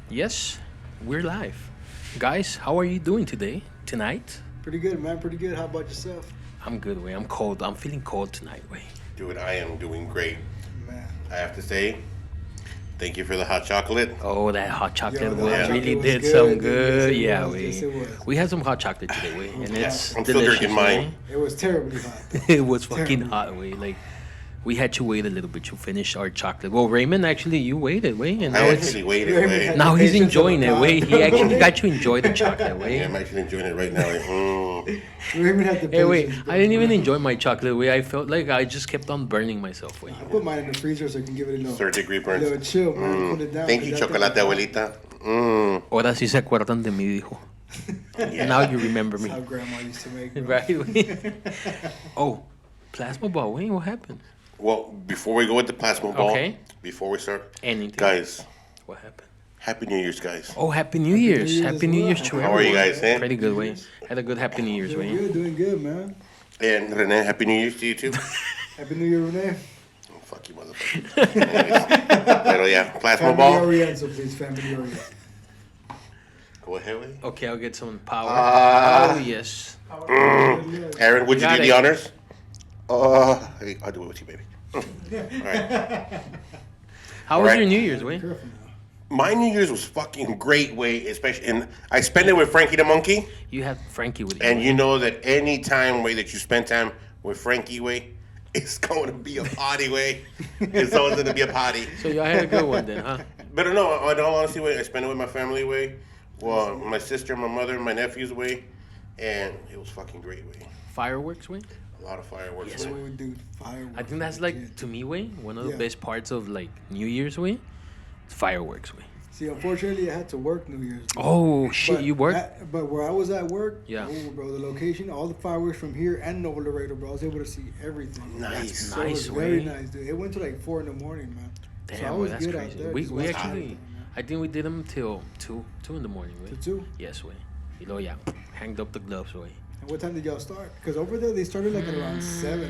Yes, we're live. Guys, how are you doing today? Tonight? Pretty good, man. Pretty good. How about yourself? I'm good, way. I'm cold. I'm feeling cold tonight, way. Dude, I am doing great. Man. I have to say, thank you for the hot chocolate. Oh, that hot chocolate Yo, the way hot chocolate really was did good, some dude. good. Yes, it Yeah, was. way. Yes, it was. We had some hot chocolate today, way, and it's I'm still delicious. drinking mine. way. It was terribly hot. It was fucking Terribly hot, way. Like, we had to wait a little bit to finish our chocolate. Well, Raymond, actually, you waited, way, and now I it's actually waited. Raymond Wait. had- now he's Patience enjoying of it, a way. god. He actually got to enjoy the chocolate, way. Yeah, I'm actually enjoying it right now. We even had the Hey, wait, patience, I didn't even bro. enjoy my chocolate, way. I felt like I just kept on burning myself, way. I put mine in the freezer so I can give it a little, Third degree a burns. little chill, man. Cool it down. Thank you, That thing chocolate, was hot. abuelita. Mm. Ahora sí se acuerdan de mí, dijo. Yeah. Now you remember me. That's how grandma used to make, bro. Right, way. Oh, plasma ball, wait, what happened? Well, before we go with the plasma ball, Okay. before we start, Anything. guys, What happened? Happy New Year's, guys. Oh, Happy New Year's. Year's Happy as New well. Year's to How are you everyone. guys, eh? Pretty good, way. Had a good Happy New Year's, Doing way. good, doing good, man. And Rene, Happy New Year's to you too. Happy New Year, Renee. Oh, fuck you, motherfucker. Anyways, pero yeah, plasma Family ball. Oriental, please. Family Oriental. Go ahead, Willie. Okay, I'll get some power. Ah. Oh, yes. Aaron, would you Got do it. the honors? Hey, I'll do it with you, baby. All right. How was Alright. your New Year's, way? Careful now. My New Year's was fucking great, way, especially, and I spent it with Frankie the Monkey. You had Frankie with you. And you know that any time, way, that you spend time with Frankie, way, it's going to be a party, way. It's always going to be a party. So y'all had a good one then, huh? But no, in all honesty, way, I spent it with my family, way. Well, my sister, my mother, my nephews, way. And it was fucking great, way. Fireworks, way? A lot of fireworks, Yes, way. Oh, dude, fireworks. I think that's like, to me, way, one of the Yeah. best parts of like New Year's, way. Fireworks, way. See, unfortunately, I had to work New Year's. bro. Oh, shit, But you work? but where I was at work, Yeah. oh, bro, the location, all the fireworks from here and Nova Laredo, bro, I was able to see everything. Nice. So it was Nice, very way. nice, dude. It went to like 4 a.m, man. So I Damn, was way, that's good out crazy. there. We just watching actually, everything, man. I think we did them till 2 in the morning, way. To 2? Yes, way. You know, yeah, hanged up the gloves, way. And what time did y'all start? Because over there, they started like at around 7.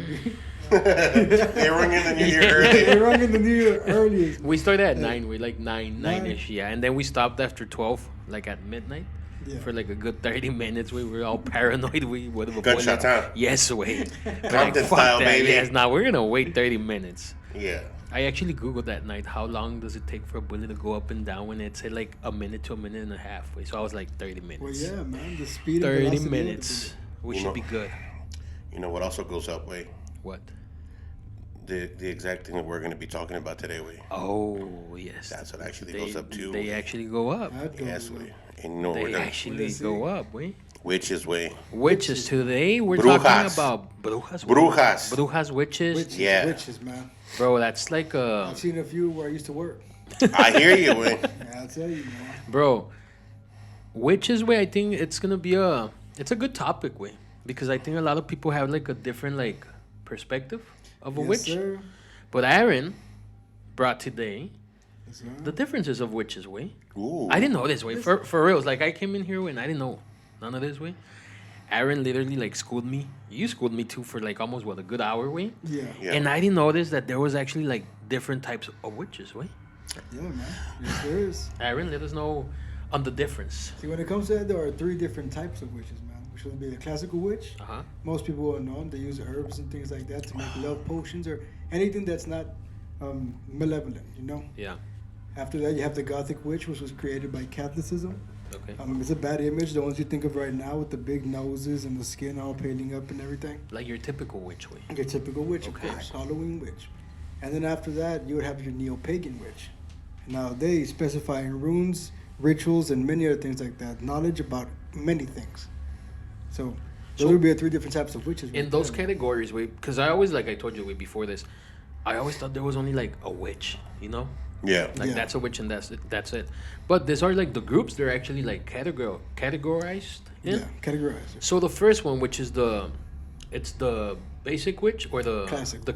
They rung in the New Year They early. rung in the New Year earliest. We started at Yeah. 9, we like 9-ish, yeah. And then we stopped after 12, like at midnight. Yeah. For like a good 30 minutes, we were all paranoid. We would have Gunshot time. Yes, way. We're like, Compton fuck style, that. baby. Yes, now we're gonna wait 30 minutes. Yeah. I actually googled that night how long does it take for a bullet to go up and down when it said like a minute to a minute and a half. Way. So I was like 30 minutes. Well, yeah, man. The speed and 30 velocity of minutes. We You should know- be good. You know what also goes up, way? What? The exact thing that we're going to be talking about today, way. Oh, yes. That's what actually goes up too. They actually go up. That goes Yes, up. way. And you know what They we're done. actually Let's go see. up, way. Witches, way. Witches today. We're Brujas. talking about brujas. Brujas. Brujas, witches. Witches, Yeah. witches, man. Bro, that's like I've seen a few where I used to work. I hear you, way. Yeah, I'll tell you, man. bro, witches way. I think it's gonna be it's a good topic way because I think a lot of people have like a different like perspective of a Yes, witch. sir. But Aaron brought today Yes, sir. the differences of witches way. Ooh. I didn't know this way for reals. Like I came in here and I didn't know none of this way. Aaron literally like schooled me. You schooled me too for like almost a good hour way. Yeah. Yeah. And I didn't notice that there was actually like different types of witches way. Yeah, man. Yes, there is. Aaron, let us know on the difference. See, when it comes to that, there are 3 different types of witches, man. Which would be the classical witch. Uh huh. Most people will know they use herbs and things like that to make love potions or anything that's not malevolent, you know? Yeah. After that, you have the Gothic witch, which was created by Catholicism. Okay. It's a bad image, the ones you think of right now with the big noses and the skin all paling up and everything. Like your typical witch way. Your typical witch, Okay. of course, Halloween witch. And then after that, you would have your neo-pagan witch. Now, they specify in runes, rituals, and many other things like that. Knowledge about many things. So, those would be the 3 different types of witches. In right those there. categories, way, because I always, like I told you way before this, I always thought there was only like a witch, you know? Yeah. Like Yeah. that's a witch and that's it. But these are like the groups, they're actually like categorized in. Yeah, categorize it. So the first one, which is it's the basic witch or the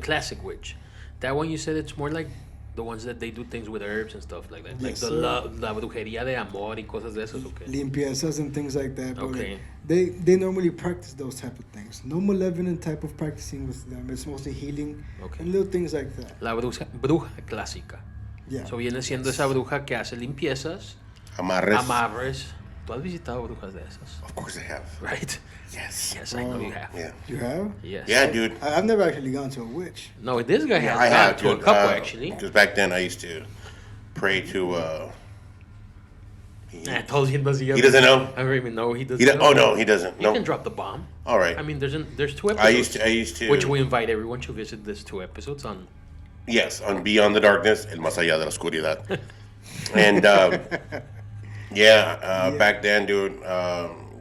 classic witch. That one you said it's more like the ones that they do things with herbs and stuff like that. Like Yes, the sir. la brujería de amor y cosas de esas, okay. Limpiezas and things like that. But Okay. They normally practice those type of things. No malevolent type of practicing with them. It's mostly healing Okay. and little things like that. La bruja clásica. Yeah. So viene siendo esa bruja que hace limpiezas Amarres. ¿Tú has visitado brujas de esas? Of course I have. Right? Yes. Yes, I know you have. Yeah. You have? Yes. Yeah, dude. I've never actually gone to a witch. No, this guy has I gone have to a dude. couple, actually. Because back then I used to pray to. I told you He doesn't know. I don't even know he doesn't. Oh no, he doesn't. You No. can drop the bomb. All right. I mean, there's 2 episodes. I used to. Which we invite everyone to visit these 2 episodes on. Yes, on Beyond the Darkness, El Más Allá de la Oscuridad. And back then, dude,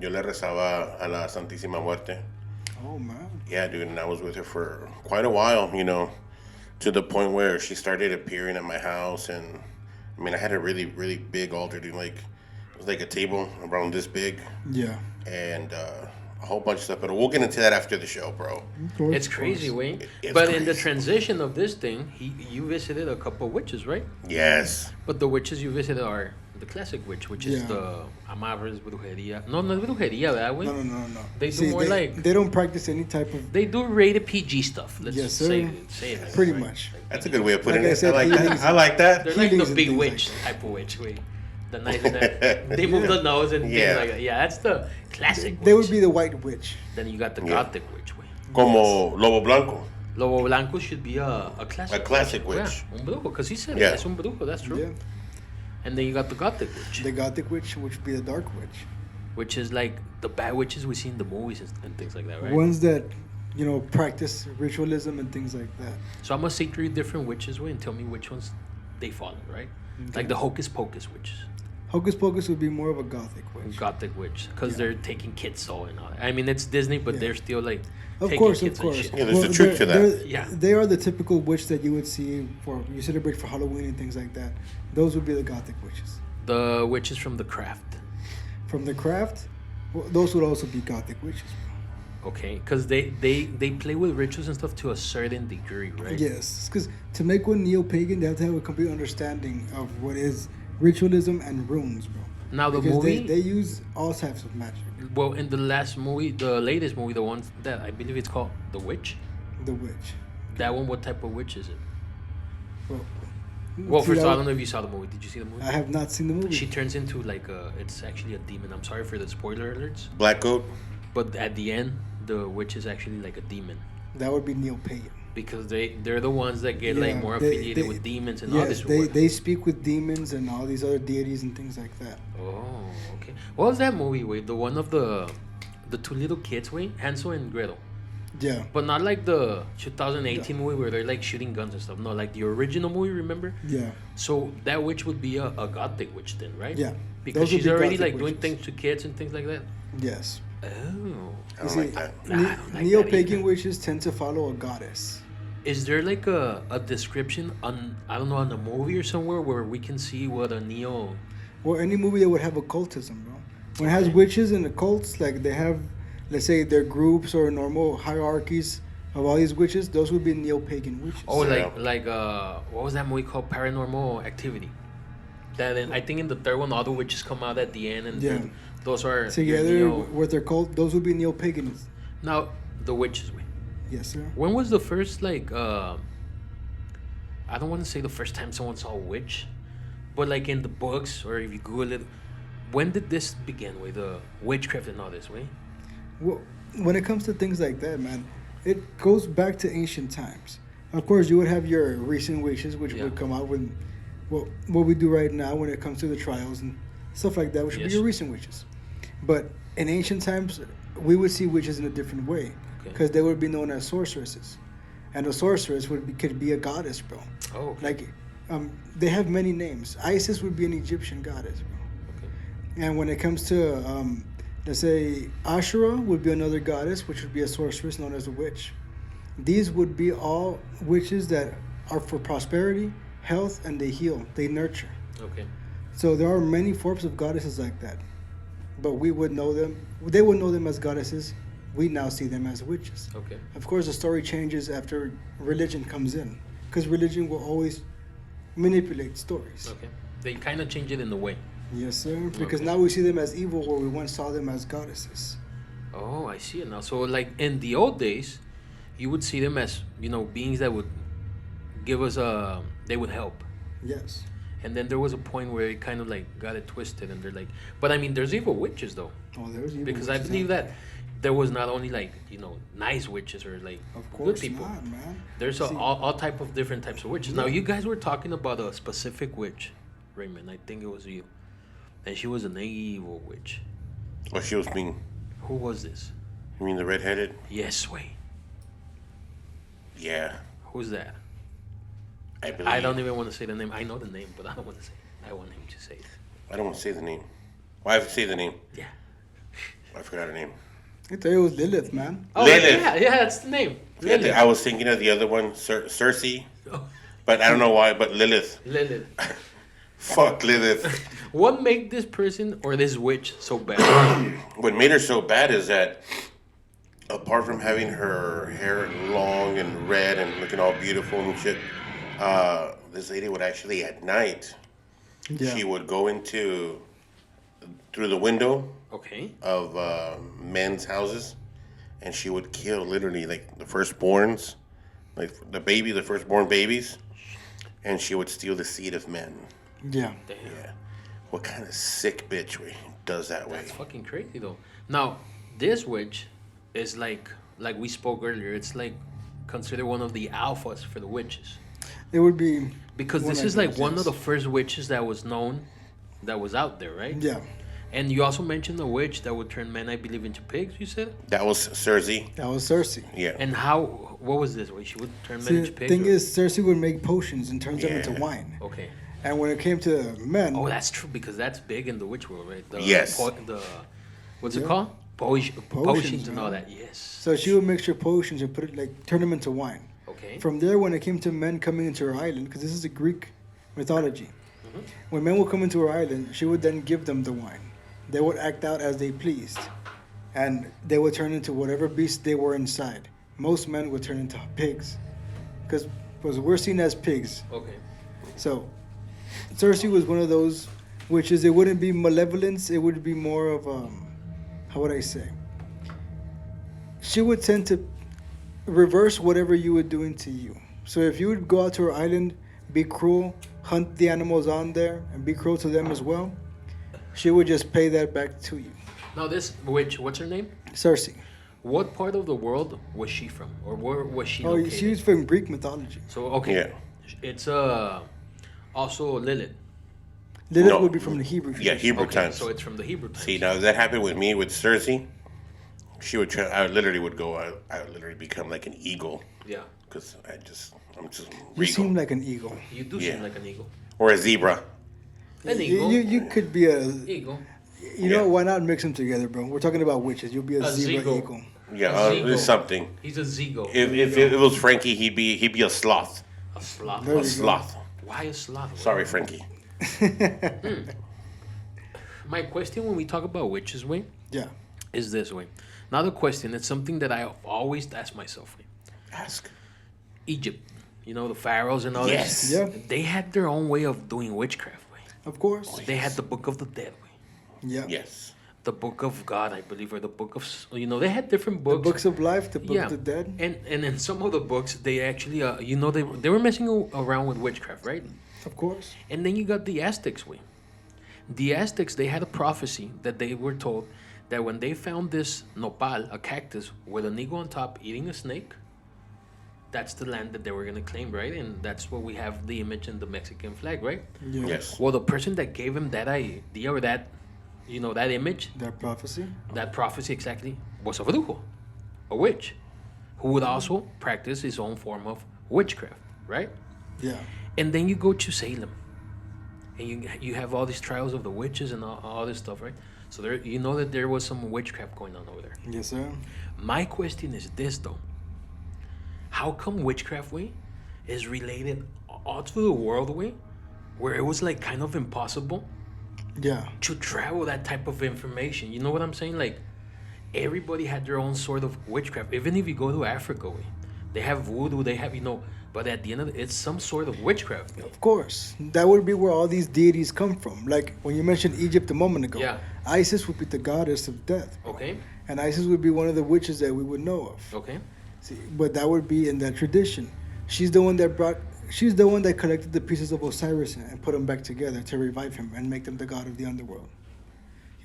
yo le rezaba a la Santísima Muerte. Oh, man. Yeah, dude, and I was with her for quite a while, to the point where she started appearing at my house. And I mean, I had a really, really big altar, dude. Like, it was like a table around this big. Yeah. And a whole bunch of stuff. But we'll get into that after the show, bro. It's crazy, Wayne. It's But crazy. in the transition of this thing, you visited a couple of witches, right? Yes. But the witches you visited are the classic witch, which is Yeah. the Amarres, brujería. No, not brujería, that way. No. They do more like... They don't practice any type of... They do rated PG stuff. Let's Yes, sir. say it. Pretty right? much. That's a good way of putting Like I it. said, I like that. healings- I like that. They're like Healings the and big things witch like type of witch, way. The nice that they move the nose and Yeah. things like that. Yeah, that's the classic They witch. would be the white witch. Then you got the Yeah. gothic witch, way. Como Lobo Blanco. Lobo Blanco should be a classic. A classic witch. Yeah, un brujo, because he said Yeah. it's un brujo, that's true. Yeah. And then you got the gothic witch, The gothic witch, which would be the dark witch. which is like the bad witches we see in the movies and things like that, right? Ones that, practice ritualism and things like that. So I'm gonna say 3 different witches, way, and tell me which ones they follow, right? Like the Hocus Pocus witches. Hocus Pocus would be more of a gothic witch. Gothic witch, because Yeah. they're taking kids soul and all that. I mean, it's Disney, but Yeah. they're still like Of taking course. kids and shit. Yeah, there's a truth to that. Yeah. They are the typical witch that you would see you celebrate for Halloween and things like that. Those would be the gothic witches. The witches from The Craft, From the craft, those would also be gothic witches. okay? Because they play with rituals and stuff to a certain degree, right? Yes, because to make one neo-pagan, they have to have a complete understanding of what is ritualism and runes, bro. Now the Because movie, they use all types of magic. well, in the last movie, the latest movie, the one that I believe it's called The Witch. The witch. That one, what type of witch is it? Well, Well, first of all, I don't know if you saw the movie. Did you see the movie? I have not seen the movie. She turns into like it's actually a demon. I'm sorry for the spoiler alerts, Black Goat. but at the end, the witch is actually like a demon That would be neo-pagan. because they're the ones that get like more they- affiliated they- with demons and all Yes, this. they work. they speak with demons and all these other deities and things like that. Oh, okay. What was that movie? Wait, the one of the 2 little kids, wait, Hansel and Gretel. Yeah. But not like the 2018 movie where they're like shooting guns and stuff. No, like the original movie, remember? Yeah. So that witch would be a gothic witch then, right? Yeah. Because Those would she's be already gothic like doing witches. things to kids and things like that. Yes. Oh. I don't See, like that. Nah, I don't like neo-pagan that either. witches tend to follow a goddess. Is there like a description on, I don't know, on a movie or somewhere where we can see what a neo... Or any movie that would have occultism, bro. When it has witches and occults, like they have, let's say, their groups or normal hierarchies of all these witches, those would be neo-pagan witches. Oh, Yeah. like what was that movie called? Paranormal Activity. That I think in the third one, all the witches come out at the end, and Yeah. those are your Together neo... with their cult, those would be neo-pagans. Now, the witches. Wait. Yes, sir. When was the first like I don't want to say the first time someone saw a witch, but like in the books or if you Google it, when did this begin with the witchcraft and all this way? Well, when it comes to things like that, man, it goes back to ancient times. Of course, you would have your recent witches, which Yeah. would come out with what we do right now when it comes to the trials and stuff like that, which would Yes. be your recent witches. But in ancient times, we would see witches in a different way Okay. because they would be known as sorceresses, and a sorceress could be a goddess, bro. Oh, okay. Like, they have many names. Isis would be an Egyptian goddess, bro. Okay. And when it comes to, let's say, Ashura would be another goddess, which would be a sorceress known as a witch. These would be all witches that are for prosperity, health, and they heal, they nurture. Okay. So there are many forms of goddesses like that. But we would know them, they would know them as goddesses. We now see them as witches. Okay. Of course, the story changes after religion comes in, because religion will always manipulate stories. Okay. They kind of change it in a way. Yes, sir. Because Okay. now we see them as evil where we once saw them as goddesses. Oh, I see it now. So like in the old days, you would see them as beings that would give us they would help. Yes. And then there was a point where it kind of like got it twisted, and they're like, but I mean, there's evil witches though. Oh, there's evil Because I witches believe out that there was not only like nice witches or like Of good course people. not, man. There's See, all type of different types of witches. Now Yeah. you guys were talking about a specific witch, Raymond. I think it was you, and she was an evil witch. Well, she was being. Who was this? You mean the redheaded? Yes, wait. Yeah, Who's that? I believe. I don't even want to say the name. I know the name, but I don't want to say it. I want him to say it. I don't want to say the name. Why have to say the name? Yeah. I forgot her name. I thought it was Lilith, man. Oh, Lilith. yeah, that's the name. Yeah, Lilith. I was thinking of the other one, Cersei, Oh, but I don't know why. But Lilith. Lilith. Fuck Lilith. What made this person or this witch so bad? What made her so bad is that, apart from having her hair long and red and looking all beautiful and shit, this lady would actually at night, Yeah. she would go through the window Okay. of men's houses, and she would kill literally like the firstborns, like the firstborn babies, and she would steal the seed of men. Yeah. Damn. Yeah. What kind of sick bitch does that way? That's fucking crazy though. Now, this witch is like we spoke earlier. It's like considered one of the alphas for the witches It would be. because One this of is like those, one of yes. the first witches that was known, that was out there, right? Yeah. And you also mentioned a witch that would turn men, I believe, into pigs. You said. That was Cersei. That was Cersei. Yeah. And how? What was this way? She would turn men See, into the pigs. thing or- is, Cersei would make potions and turns them Yeah. into wine. Okay. And when it came to men, Oh, that's true because that's big in the witch world, right? The, Yes. What's it Yeah. called? Potions and all man. that. Yes. so she would mix her potions and put it turn them into wine. Okay. From there, when it came to men coming into her island, because this is a Greek mythology, when men would come into her island, she would then give them the wine. They would act out as they pleased, and they would turn into whatever beast they were inside. Most men would turn into pigs, because we're seen as pigs. Okay. So Cersei was one of those witches. It wouldn't be malevolence. It would be more of how would I say? She would tend to reverse whatever you were doing to you. So if you would go out to her island, be cruel, hunt the animals on there, and be cruel to them as well, she would just pay that back to you. Now this witch, what's her name? Cersei. What part of the world was she from, or where was she Oh, located? she was from Greek mythology. So okay, Yeah. it's also Lilith. Lilith No. would be from the Hebrew. Yeah, Hebrew Okay, times. so it's from the Hebrew times. See, now that happened with me with Cersei. She would try. I literally would go. I would literally become like an eagle Yeah, because I'm just You regal. seem like an eagle. you do Yeah. seem like an eagle. Or a zebra. An eagle. You could be a. Eagle. You know, Yeah. why not mix them together, bro? We're talking about witches. You'll be a zebra zeegle. eagle. Yeah, A zeegle. it's something. He's a zigo. If it was Frankie, he'd be a sloth. A sloth. There A you go. sloth. Why a sloth? Sorry, Frankie. My question when we talk about witches, way, Yeah. is this way. Now the question, it's something that I always ask myself. Way. Ask. Egypt, you know, the pharaohs and all Yes. this. Yeah. They had their own way of doing witchcraft. Way. Of course. They had the Book of the Dead. Way. Yeah. Yes. The Book of God, I believe, or the Book of, they had different The books. books of life, the book Yeah. of the dead. And in some of the books, they actually, they were messing around with witchcraft, right? Of course. And then you got the Aztecs, way. The Aztecs, they had a prophecy that they were told that when they found this nopal, a cactus, with an eagle on top eating a snake, that's the land that they were going to claim, right? And that's what we have the image in the Mexican flag, right? Yeah. Yes. Well, the person that gave him that idea or that, that image, That prophecy. that prophecy exactly, was a brujo, a witch, who would also practice his own form of witchcraft, right? Yeah. And then you go to Salem, and you have all these trials of the witches and all this stuff, right? So there, that there was some witchcraft going on over there. Yes, sir. My question is this though: how come witchcraft way is related all through the world way, where it was like kind of impossible Yeah. to travel that type of information? You know what I'm saying? Like everybody had their own sort of witchcraft. Even if you go to Africa, way, they have voodoo, they have but at the end of it, it's some sort of witchcraft. Of course. That would be where all these deities come from. Like when you mentioned Egypt a moment ago. Yeah. Isis would be the goddess of death. Okay, And Isis would be one of the witches that we would know of. okay, See, but that would be in that tradition. She's the one that she's the one that collected the pieces of Osiris and put them back together to revive him and make them the god of the underworld.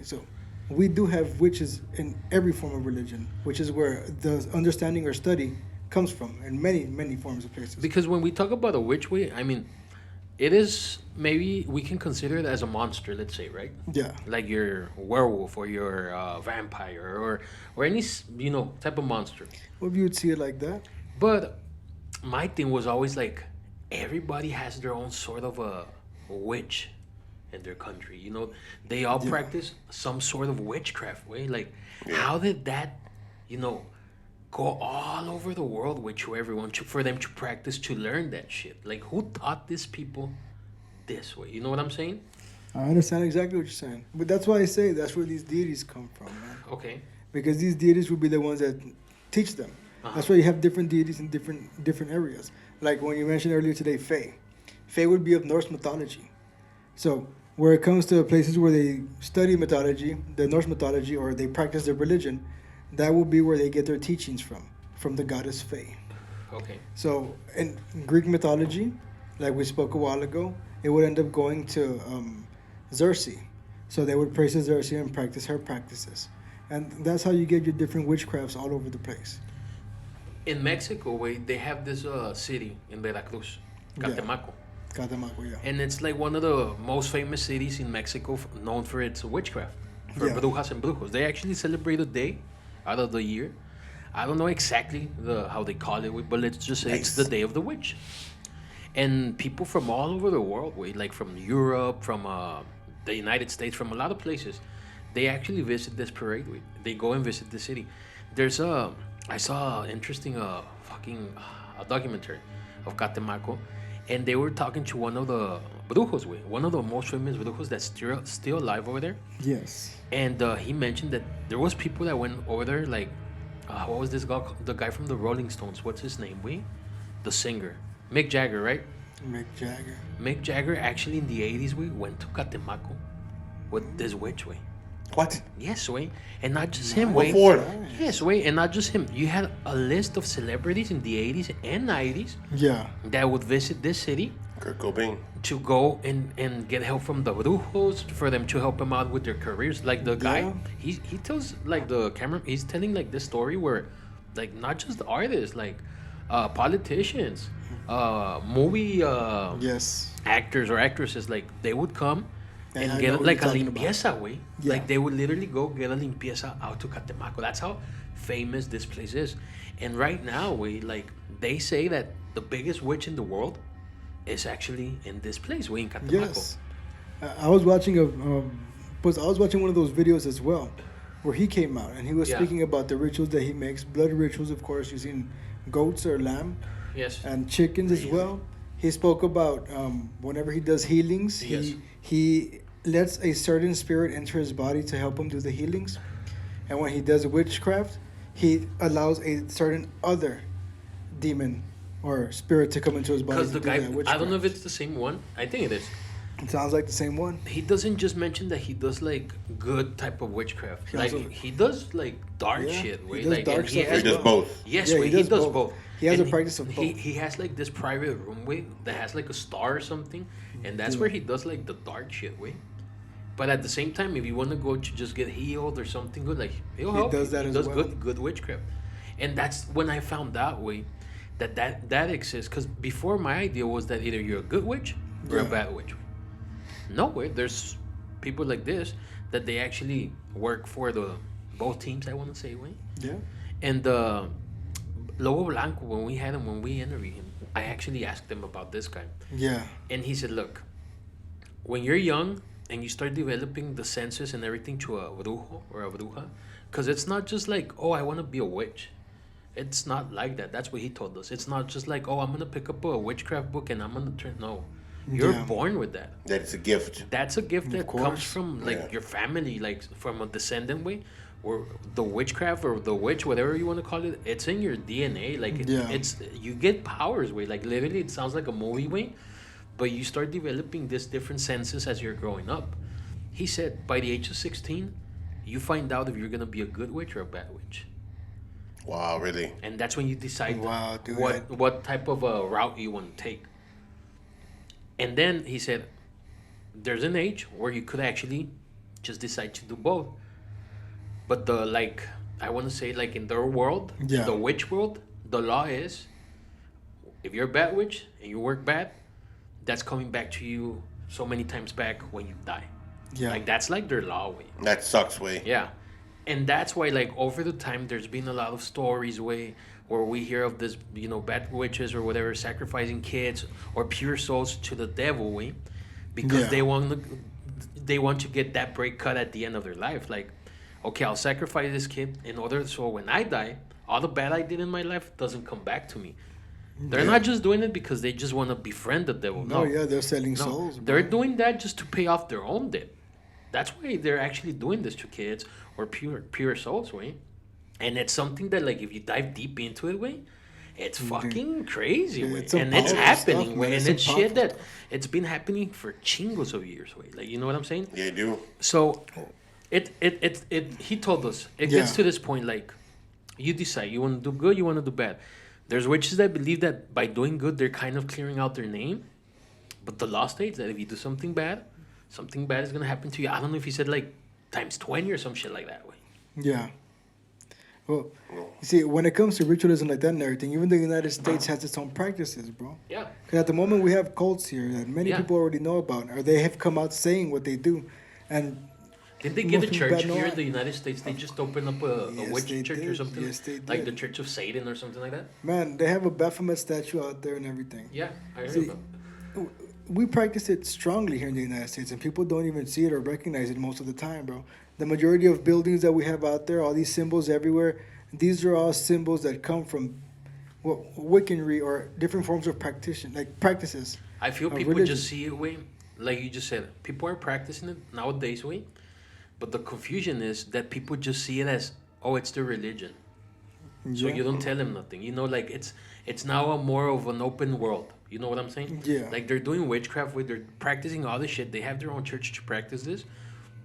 So we do have witches in every form of religion, which is where the understanding or study comes from in many, many forms of places. Because when we talk about a witch, I mean, it is, maybe we can consider it as a monster, let's say, right? Yeah. Like your werewolf or your vampire or any, type of monster. Well, you would see it like that. But my thing was always like, everybody has their own sort of a witch in their country. They all practice some sort of witchcraft way. Like, how did that, go all over the world with everyone for them to practice, to learn that shit? Like, who taught these people this way? You know what I'm saying? I understand exactly what you're saying. But that's why I say that's where these deities come from, man. Okay. Because these deities will be the ones that teach them. That's why you have different deities in different areas. Like when you mentioned earlier today, Fae. Fae would be of Norse mythology. So where it comes to places where they study mythology, the Norse mythology, or they practice their religion, that will be where they get their teachings from the goddess Fae. Okay. So in Greek mythology, like we spoke a while ago, it would end up going to Circe. So they would praise Circe and practice her practices. And that's how you get your different witchcrafts all over the place. In Mexico, they have this city in Veracruz, Catemaco. Catemaco, yeah. And it's like one of the most famous cities in Mexico, known for its witchcraft, for brujas and brujos. They actually celebrate a day out of the year. I don't know exactly how they call it, but let's just say it's the Day of the Witch. And people from all over the world, like from Europe, from the United States, from a lot of places, they actually visit this parade. They go and visit the city. I saw an interesting a documentary of Catemaco, and they were talking to one of the brujos, one of the most famous brujos that's still alive over there. Yes. And he mentioned that there was people that went over there, like, what was this guy, the guy from the Rolling Stones? What's his name, the singer, Mick Jagger, right? Mick Jagger actually in the 80s, went to Catemaco with this witch, What? Yes, and not just him, What for? Yes, and not just him. You had a list of celebrities in the 80s and 90s. Yeah. That would visit this city. Kurt Cobain. To go and get help from the brujos, for them to help them out with their careers. Like the guy, he tells, like, the camera, he's telling like this story where, like, not just artists, like politicians, movie actors or actresses, like, they would come and get like a limpieza, Like, they would literally go get a limpieza out to Catemaco. That's how famous this place is. And right now, like, they say that the biggest witch in the world is actually in this place, in Catemaco. Yes. I was watching one of those videos as well, where he came out and he was speaking about the rituals that he makes, blood rituals, of course, using goats or lamb. Yes. And chickens as well. He spoke about whenever he does healings, he lets a certain spirit enter his body to help him do the healings. And when he does witchcraft, he allows a certain other demon or spirit to come into his body. Because the guy, I don't know if it's the same one. I think it is. It sounds like the same one. He doesn't just mention that he does like good type of witchcraft. He does like dark shit. He does dark stuff. He does both. Yes, he does both. He has a practice of both. He has like this private room that has like a star or something, and that's where he does like the dark shit. But at the same time, if you want to go to just get healed or something good, like he'll help. He does that he as does well. good witchcraft, and that's when I found out that exists. Because before, my idea was that either you're a good witch or a bad witch. No way. There's people like this that they actually work for both teams. I want to say, Yeah. And Lobo Blanco, when we interviewed him, I actually asked him about this guy. Yeah. And he said, look, when you're young and you start developing the senses and everything to a brujo or a bruja, because it's not just like, oh, I want to be a witch. It's not like that. That's what he told us. It's not just like, oh, I'm going to pick up a witchcraft book and I'm going to turn. No. You're born with that. That's a gift. That's a gift that comes from your family, like from a descendant or the witchcraft or the witch, whatever you want to call it. It's in your DNA. Like it's you get powers. Like literally, it sounds like a movie but you start developing these different senses as you're growing up. He said by the age of 16, you find out if you're gonna be a good witch or a bad witch. Wow, really? And that's when you decide Wow, dude. what type of a route you want to take. And then he said, there's an age where you could actually just decide to do both. But I want to say, like, in their world, Yeah. the witch world, the law is, if you're a bad witch and you work bad, that's coming back to you so many times back when you die. Yeah. Like, that's like their law way. That sucks, way. Yeah. And that's why, like, over the time, there's been a lot of stories where we hear of this, bad witches or whatever, sacrificing kids or pure souls to the devil, way, because Yeah. they want to get that break cut at the end of their life. Like, okay, I'll sacrifice this kid in order so when I die, all the bad I did in my life doesn't come back to me. They're not just doing it because they just want to befriend the devil. No, yeah, they're selling No, souls. they're Bro. doing that just to pay off their own debt. That's why they're actually doing this to kids or pure souls, way. And it's something that, like, if you dive deep into it, way, it's fucking crazy, Yeah, way. it's some And it's powerful happening, stuff, way. man. And It's it's some shit powerful that it's been happening for chingos of years, way. Like, you know what I'm saying? Yeah, you do. So, he told us, it Yeah. gets to this point, like, you decide, you want to do good, you want to do bad. There's witches that believe that by doing good, they're kind of clearing out their name. But the law states that if you do something bad is going to happen to you. I don't know if he said, like, times 20 or some shit like that, way. Yeah. Well, you see, when it comes to ritualism like that and everything, even the United States has its own practices, bro. Yeah. Because at the moment we have cults here that many Yeah. people already know about, or they have come out saying what they do, and Didn't they get a most people church bad know here in it. the United States? They just opened up a Yes, witch they church or did. something? Yes, they Like the did. Church of Satan or something like that? Man, they have a Baphomet statue out there and everything. Yeah, I heard See, about We practice it strongly here in the United States, and people don't even see it or recognize it most of the time, bro. The majority of buildings that we have out there, all these symbols everywhere, these are all symbols that come from Wiccanry or different forms of practices. I feel of people religion. just see it, way, like you just said. People are practicing it nowadays, way. But the confusion is that people just see it as, oh, it's their religion. So Yeah. you don't tell them nothing. Like, it's now a more of an open world. You know what I'm saying? Yeah. Like, they're doing witchcraft, where they're practicing all this shit. They have their own church to practice this.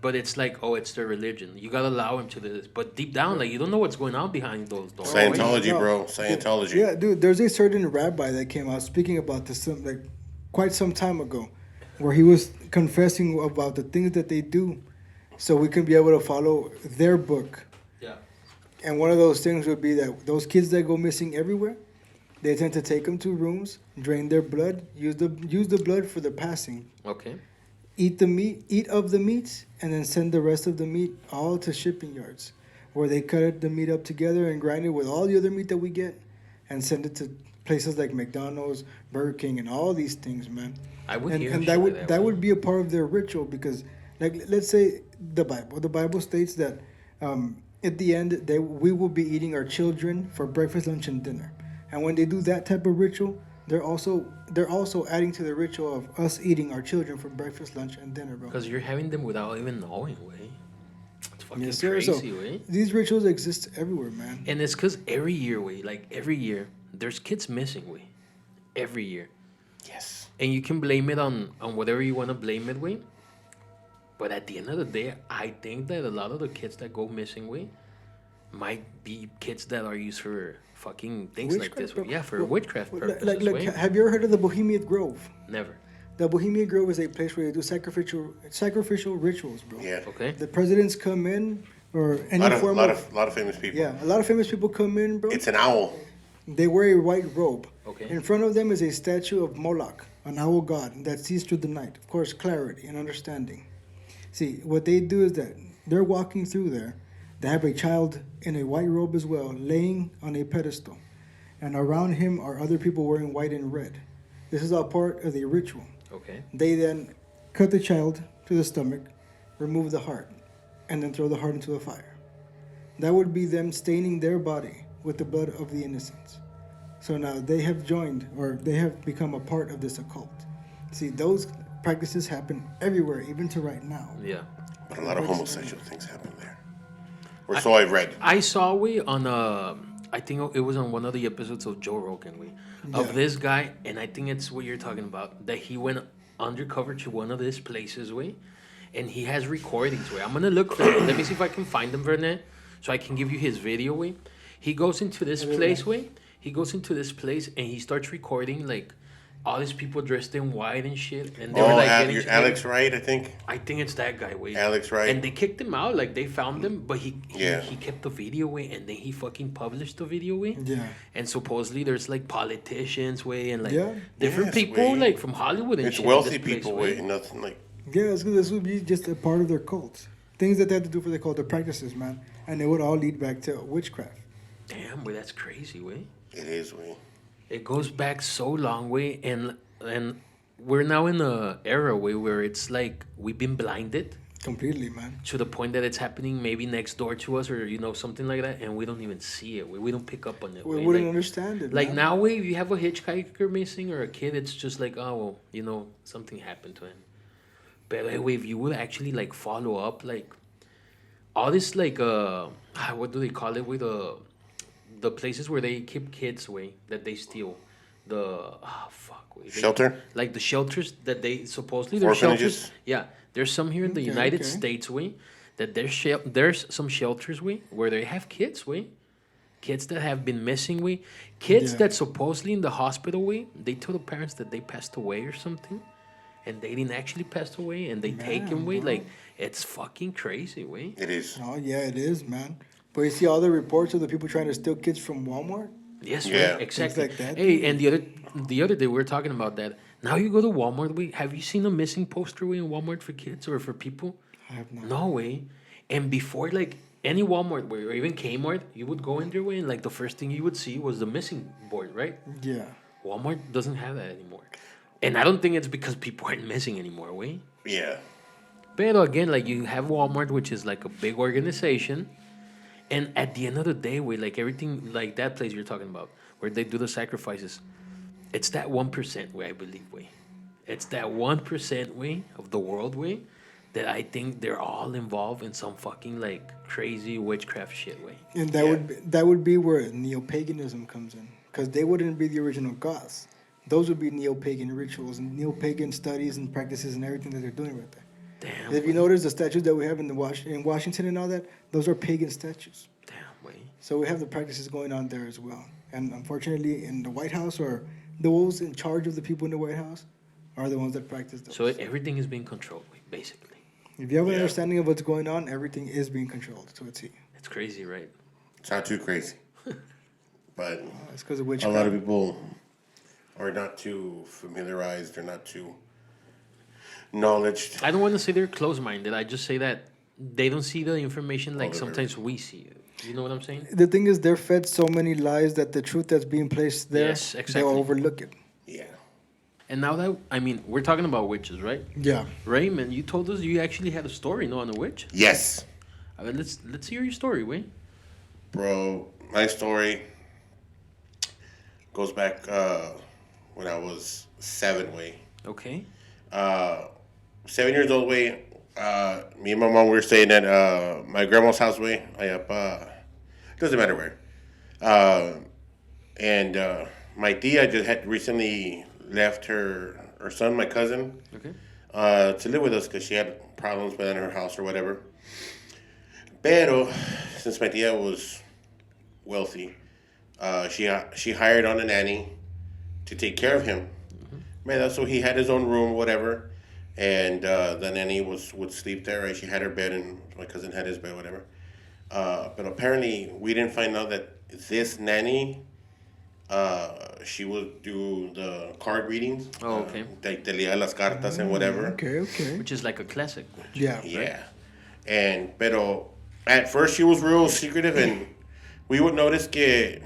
But it's like, oh, it's their religion. You gotta allow them to do this. But deep down, like, you don't know what's going on behind those doors. Scientology, No. bro. Scientology. Yeah, dude, there's a certain rabbi that came out speaking about this quite some time ago, where he was confessing about the things that they do so we can be able to follow their book. Yeah. And one of those things would be that those kids that go missing everywhere, they tend to take them to rooms, drain their blood, use the blood for the passing, Okay. eat of the meat, and then send the rest of the meat all to shipping yards, where they cut the meat up together and grind it with all the other meat that we get, and send it to places like McDonald's, Burger King, and all these things, man. I would And, hear and shit that like would that would be a part of their ritual because, like, let's say the Bible states that at the end we will be eating our children for breakfast, lunch, and dinner. And when they do that type of ritual, they're also adding to the ritual of us eating our children for breakfast, lunch, and dinner, bro. Because you're having them without even knowing, way. It's fucking Yes, sir. crazy, So way. these rituals exist everywhere, man. And it's because every year, there's kids missing, way. Every year. Yes. And you can blame it on whatever you want to blame it, way. But at the end of the day, I think that a lot of the kids that go missing, way, might be kids that are used for fucking things like this. Witchcraft, bro. Yeah, for Well, witchcraft purposes, Like, way. have you ever heard of the Bohemian Grove? Never. The Bohemian Grove is a place where they do sacrificial rituals, bro. Yeah. Okay. The presidents come in, or any Lot form of famous people. yeah, a lot of famous people come in, bro. It's an owl. They wear a white robe. Okay. In front of them is a statue of Moloch, an owl god that sees through the night. Of course, clarity and understanding. See, what they do is that they're walking through there. They have a child in a white robe as well, laying on a pedestal. And around him are other people wearing white and red. This is all part of the ritual. Okay. They then cut the child to the stomach, remove the heart, and then throw the heart into the fire. That would be them staining their body with the blood of the innocents. So now they have joined, or they have become a part of this occult. See, those practices happen everywhere, even to right now. Yeah. But a lot of homosexual things happen there. Or so I've read. I saw on I think it was on one of the episodes of Joe Rogan of Yeah. this guy, and I think it's what you're talking about, that he went undercover to one of these places and he has recordings I'm gonna look for it. Let me see if I can find them, Vernet, so I can give you his video He goes into this place and he starts recording like all these people dressed in white and shit, and they were like getting you're Alex Wright, I think. I think it's that guy, way. Alex Wright. And they kicked him out. Like, they found him, but he Yeah. kept the video, way, and then he fucking published the video, way. Yeah. And supposedly there's, like, politicians, way, and, like, Yeah. different Yes, people, way. like, from Hollywood and It's shit. wealthy in this people, place, way. Nothing like. Yeah, this would be just a part of their cult. Things that they have to do for their cult, their practices, man. And it would all lead back to witchcraft. Damn, way, that's crazy, way. It is, way. It goes back so long, way, and we're now in a era, way, where it's like we've been blinded Completely, man. to the point that it's happening maybe next door to us, or something like that, and we don't even see it. We don't pick up on it. We way. wouldn't Like, understand it. like man. now, way, if you have a hitchhiker missing or a kid, it's just like, oh, well, something happened to him. But way, if you would actually like follow up, like all this, like what do they call it? With the places where they keep kids, way, that they steal, way, Shelter? like the shelters that they supposedly there's Orphanages? shelters. Yeah, there's some here in the Okay, United okay. States, way, that there's some shelters, way, where they have kids, way, kids that have been missing, way, kids Yeah. that supposedly in the hospital, way, they told the parents that they passed away or something, and they didn't actually pass away, and they take them, way, bro. like, it's fucking crazy, way. It is. Oh, yeah, it is, man. But you see all the reports of the people trying to steal kids from Walmart? Yes, Yeah. way, exactly. like that. Hey, and the other day we were talking about that. Now you go to Walmart, way. Have you seen a missing poster, way, in Walmart for kids or for people? I have not. No way. And before, like, any Walmart way, or even Kmart, you would go in there, way, and like the first thing you would see was the missing board, right? Yeah. Walmart doesn't have that anymore. And I don't think it's because people aren't missing anymore, way. Yeah. But again, like, you have Walmart, which is like a big organization. And at the end of the day, way, like everything, like that place you're talking about, where they do the sacrifices, it's that 1% way, I believe, way. It's that 1% way of the world, way, that I think they're all involved in some fucking like crazy witchcraft shit, way. And that Yeah. that would be where neo-paganism comes in. Because they wouldn't be the original gods. Those would be neo-pagan rituals and neo-pagan studies and practices and everything that they're doing right there. Damn. If you notice the statues that we have in in Washington and all that, those are pagan statues. Damn, way. So we have the practices going on there as well. And unfortunately, in the White House, or those in charge of the people in the White House, are the ones that practice those. So everything is being controlled, way, basically. If you have an Yeah. understanding of what's going on, everything is being controlled to a T. It's crazy, right? It's not too crazy. But It's because of a witchcraft. lot of people are not too familiarized. They're not too knowledged. I don't want to say they're closed-minded. I just say that they don't see the information like they're- sometimes we see it. You know what I'm saying? The thing is, they're fed so many lies that the truth that's being placed there, Yes, exactly. they'll overlook it. Yeah. And now that, I mean, we're talking about witches, right? Yeah. Raymond, you told us you actually had a story, no, on a witch. Yes. I mean, let's hear your story, Wayne. Bro, my story goes back when I was 7, way. Okay. 7 years old, way. Me and my mom, we were staying at my grandma's house, way. Doesn't matter where. And my tia just had recently left her son, my cousin, Okay. to live with us because she had problems within her house or whatever. Pero, since my tia was wealthy, she hired on a nanny to take care of him. Man, so he had his own room, whatever, and the nanny would sleep there. Right? She had her bed, and my cousin had his bed, whatever. But apparently, we didn't find out that this nanny, she would do the card readings. Oh, okay. Like te leía las cartas and whatever. Okay, okay. Which is like a classic. Yeah. Yeah. And, pero, at first she was real secretive, and we would notice que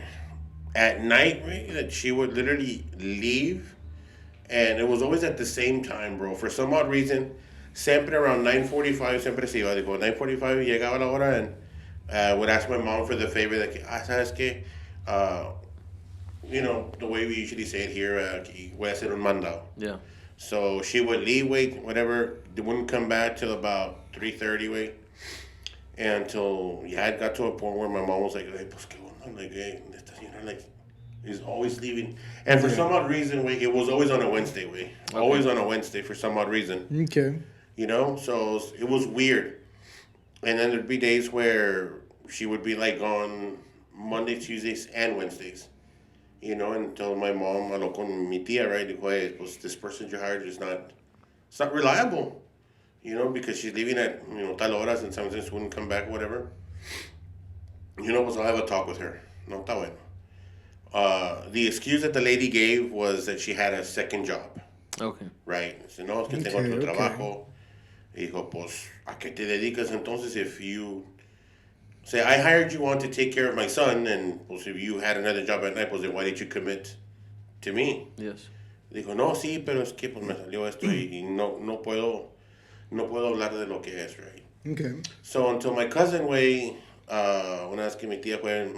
at night, right, that she would literally leave, and it was always at the same time, bro. For some odd reason, siempre around 9:45, siempre se iba. Digo, 9:45 llegaba la hora, and would ask my mom for the favor that, ¿sabes qué? You know, the way we usually say it here, voy a hacer un mandado. Yeah. So she would leave, wait, whatever. They wouldn't come back till about 3:30, wait. Until, yeah, it got to a point where my mom was like, hey, pues, ¿qué onda? Like, hey, you know, like, he's always leaving. And for some odd reason, wait, it was always on a Wednesday, wait. Okay. Always on a Wednesday for some odd reason. Okay. You know? So it was weird. And then there'd be days where she would be, like, on Mondays, Tuesdays, and Wednesdays. You know, until my mom habló con mi tía, right? Dijo, hey, pues this person you hired is not, it's not reliable. You know, because she's leaving at, you know, tal horas and sometimes wouldn't come back, whatever. You know, pues I'll have a talk with her. No, está bueno. The excuse that the lady gave was that she had a second job. Okay. Right. So, no, es que tengo otro trabajo. Y dijo, pues, ¿a qué te dedicas entonces if you... Say, I hired you on to take care of my son, and pues, if you had another job at night, pues, then why did you commit to me? Yes. Dijo, no, sí, pero es que pues, me salió esto y no puedo hablar de lo que es, right? Okay. So, until my cousin, güey, una vez que mi tía fue,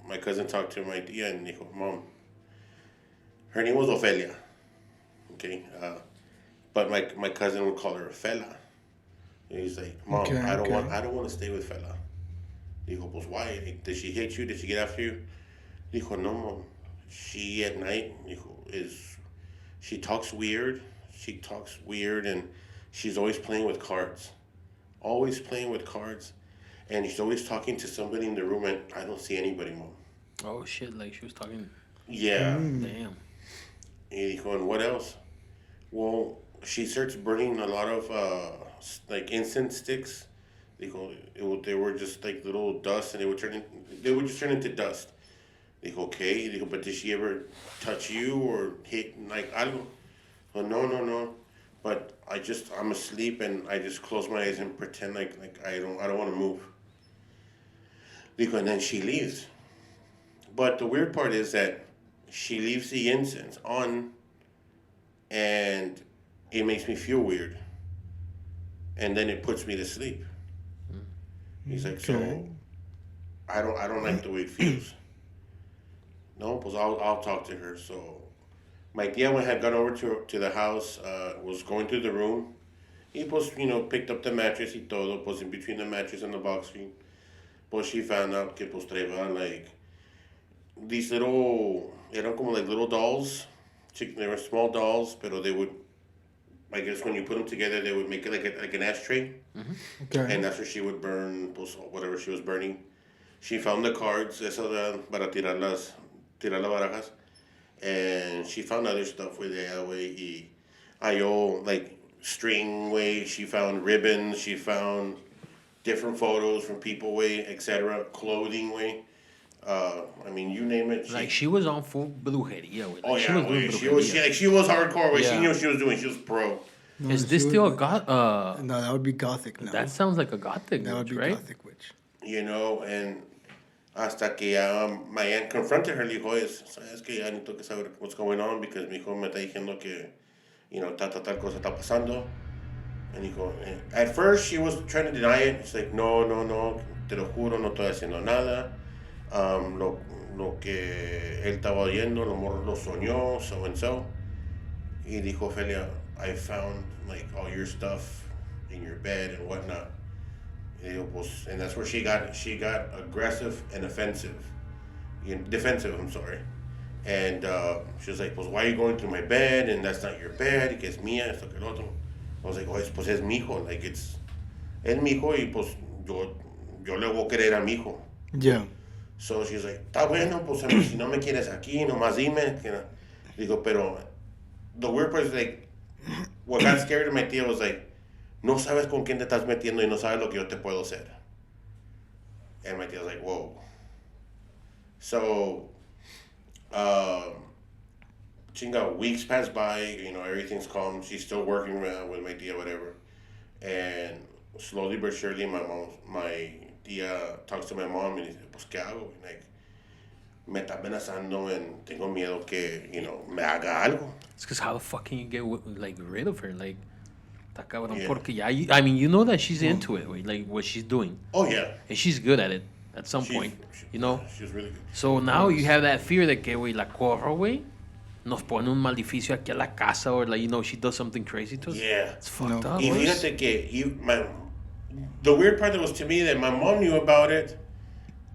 my cousin talked to my tía and dijo, Mom, her name was Ofelia, okay? But my cousin would call her Fela. And he's like, Mom, I don't want to stay with Fela. Dijo, pues why? Did she hit you? Did she get after you? Dijo, no, Mom. She at night, dijo, she talks weird. She talks weird, and she's always playing with cards. Always playing with cards. And she's always talking to somebody in the room, and I don't see anybody, Mom. Oh, shit, like she was talking... Yeah. Damn. Y dijo, and what else? Well, she starts burning a lot of, like, incense sticks. Dijo, they were just, like, little dust, and they would just turn into dust. Dijo, okay. Dijo, but did she ever touch you or hit, like, algo? Well, no. But I'm asleep, and I just close my eyes and pretend like I don't want to move. Dijo, and then she leaves. But the weird part is that she leaves the incense on, and it makes me feel weird. And then it puts me to sleep. He's like, so I don't like the way it feels. No, pues I'll talk to her. So my tía had gone over to the house, was going through the room. He pues, you know, picked up the mattress y todo, pues in between the mattress and the box spring. Pues she found out que pues traían like these little, eran como like little dolls. They were small dolls, pero they would, I guess when you put them together, they would make it like an ashtray. Mm-hmm. Okay. And that's where she would burn pues, whatever she was burning. She found the cards, para tirar las barajas. And she found other stuff with ella, way. Y halló, like, string, way. She found ribbons. She found different photos from people, way, etc. Clothing, way. I mean, you name it. Like, she was on full brujeria. Like, Oh, she yeah, was she was hardcore, way. Yeah. She knew what she was doing. She was pro. No, Is this still a goth? No, that would be gothic now. That sounds like a gothic That would witch, be right? gothic witch. You know, and hasta que my aunt confronted her, le dijo, es que ya necesito que saber what's going on because mi hijo me está diciendo que, you know, tal cosa está pasando. And dijo, at first she was trying to deny it. She's like, no, te lo juro, no estoy haciendo nada. Lo que él estaba oyendo, lo soñó, so and so. Y dijo, Ophelia, I found like all your stuff in your bed and whatnot. And that's where she got aggressive and defensive, I'm sorry. And she was like, pues why are you going through my bed? And that's not your bed, que es mía, esto que el otro. I was like, oh, pues es mi hijo, like es mi hijo y pues yo le voy a querer a mi hijo. Yeah. So she's like, está bueno, pues si no me quieres aquí, nomás dime. Digo, pero the weird part is like, what got scared to my tía was like, no sabes con quién te estás metiendo y no sabes lo que yo te puedo hacer. And my tía was like, whoa. So, weeks pass by, you know, everything's calm. She's still working with my tía, whatever. And slowly but surely, my tía talks to my mom and dice, pues, ¿qué hago? Like, me está amenazando and tengo miedo que, you know, me haga algo. It's because how the fuck can you get like rid of her? Like, está cabrón, Yeah. porque ya, I mean, you know that she's into it, like what she's doing. Oh, yeah. And she's good at it at some point, you know? She's really good. So now you have that fear that que, güey, la corro, güey, nos pone un maleficio aquí a la casa, or like, you know, she does something crazy to us. Yeah. It's fucked up. Y boys. fíjate que the weird part that was to me that my mom knew about it,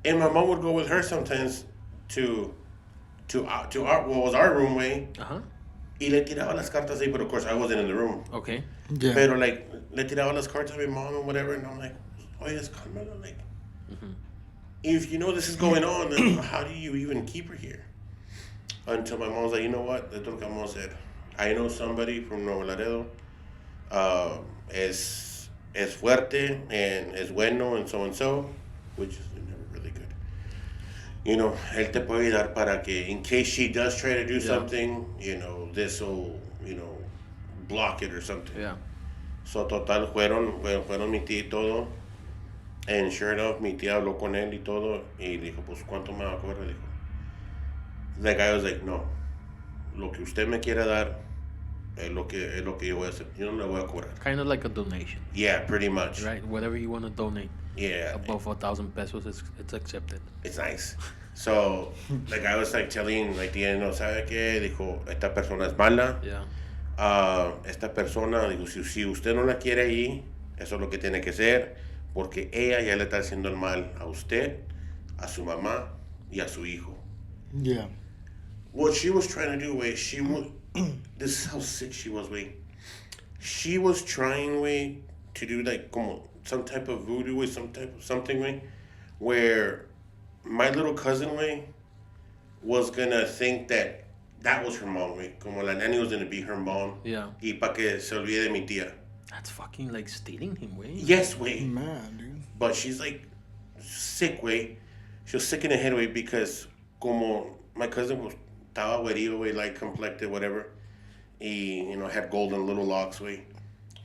and my mom would go with her sometimes to our, what was our room, way. Uh-huh. Y le tiraba las cartas ahí, but of course I wasn't in the room. Okay. Yeah. Pero like, le tiraba las cartas a mi mom and whatever, and I'm like, oye, cálmala, like, if you know this is going on, then how do you even keep her here? until my mom was like, you know what, esto es lo que vamos a hacer. I know somebody from Nuevo Laredo, es fuerte and es bueno and so, which is never really good. You know, él te puede ayudar para que, in case she does try to do something, you know, this will, you know, block it or something. Yeah. So, total, fueron mi tía y todo. And sure enough, mi tía habló con él y todo. Y dijo, pues, ¿cuánto me va a cobrar? Dijo. The guy was like, no. Lo que usted me quiera dar es lo que yo voy a hacer. Yo no le voy a cobrar. Kind of like a donation. Yeah, pretty much. Right? Whatever you want to donate. Yeah. Above 1,000 pesos, it's accepted. It's nice. So, the guy was like telling, like, tía, no sabe qué. Dijo, esta persona es mala. Yeah. Esta persona, digo, si usted no la quiere ahí, eso es lo que tiene que ser, porque ella ya le está haciendo el mal a usted, a su mamá y a su hijo. Yeah. What she was trying to do, way, this is how sick she was, way. She was trying, way, to do like como some type of voodoo, way, something, way, where my little cousin, way, was gonna think that was her mom, way. Como la nanny was gonna be her mom. Yeah. Y pa' que se olvide de mi tía. That's fucking like stealing him, way. Yes, way. Man, dude. But she's like sick, way. She was sick in the head, way, because como my cousin was estaba güerillo, way, like complected, whatever. Y, you know, had golden little locks, way.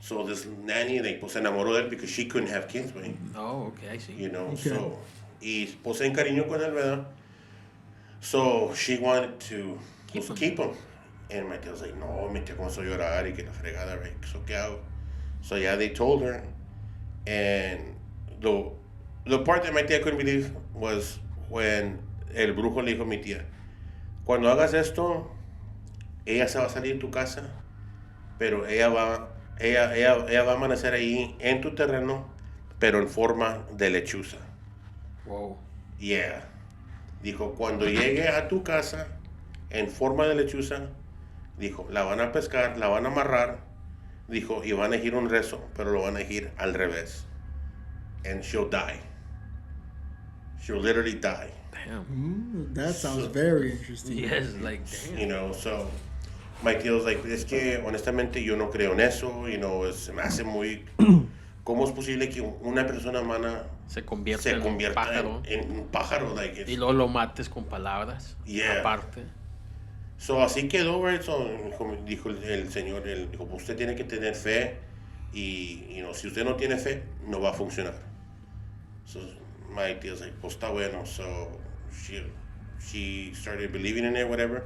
So this nanny, like, pues se enamoró de él because she couldn't have kids, way. Oh, okay, I see. You know, Okay. so. Y pues se encariñó con él, ¿verdad? So she wanted to keep him. And my tía was like, no, mi tía comenzó a llorar y que la fregada, right? So, ¿qué hago? So, yeah, they told her. And the part that my tía couldn't believe was when el brujo le dijo a mi tía, cuando hagas esto, ella se va a salir de tu casa, pero ella va a amanecer ahí en tu terreno, pero en forma de lechuza. Whoa. Yeah. Dijo, cuando llegue a tu casa en forma de lechuza, dijo, la van a pescar, la van a amarrar, dijo, y van a elegir un rezo, pero lo van a elegir al revés. And she'll die. She'll literally die. Damn. That sounds very interesting. Yes, like, damn. You know, so my tío was like, es que honestamente yo no creo en eso, you know, se me hace muy... ¿Cómo es posible que una persona humana Se convierte se en un convierta pájaro. en un pájaro? Like, Y luego lo mates con palabras. Yeah. Aparte. So, así quedó, right? So, dijo el señor, dijo, pues usted tiene que tener fe y, you know, si usted no tiene fe, no va a funcionar. So, my tía's like, pues está bueno. So, she started believing in it, whatever.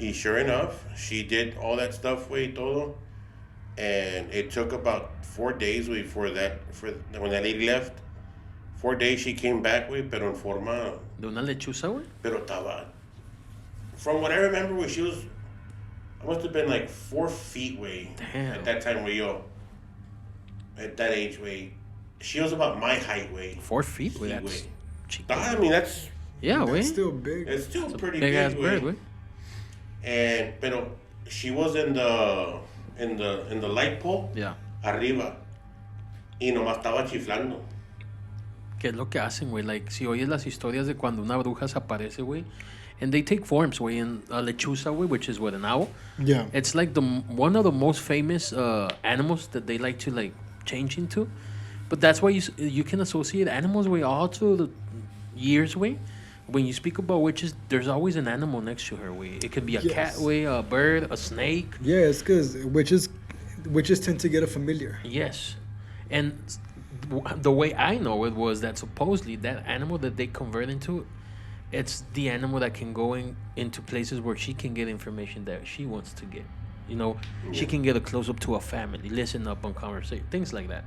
Y sure enough, she did all that stuff, way, todo. And it took about 4 days, way, when that lady left. 4 days she came back, way, pero en forma... ¿De una lechuza, güey? Pero estaba... From what I remember, way, she was... I must have been like 4 feet, way. Damn. At that time, way, at that age, way. She was about my height, way. 4 feet, güey. Feet, That's way. cheap. I mean, that's... Yeah, güey. It's still big. It's still pretty Big ass big, bird, way. güey. And, pero she was in the light pole, Yeah. arriba. Y nomás estaba chiflando. ¿Qué es lo que hacen, güey? Like, si oyes las historias de cuando una bruja se aparece, güey. And they take forms, güey. In a lechuza, güey, which is what, an owl. Yeah. It's like one of the most famous animals that they like to, like, change into. But that's why you can associate animals, güey, all through the years, güey. When you speak about witches, there's always an animal next to her, güey. It could be a cat, Yes. güey, a bird, a snake. Yeah, it's because witches tend to get a familiar. Yes. And the way I know it was that supposedly that animal that they convert into, it's the animal that can go into places where she can get information that she wants to get. You know, she can get a close up to a family, listen up on conversation, things like that.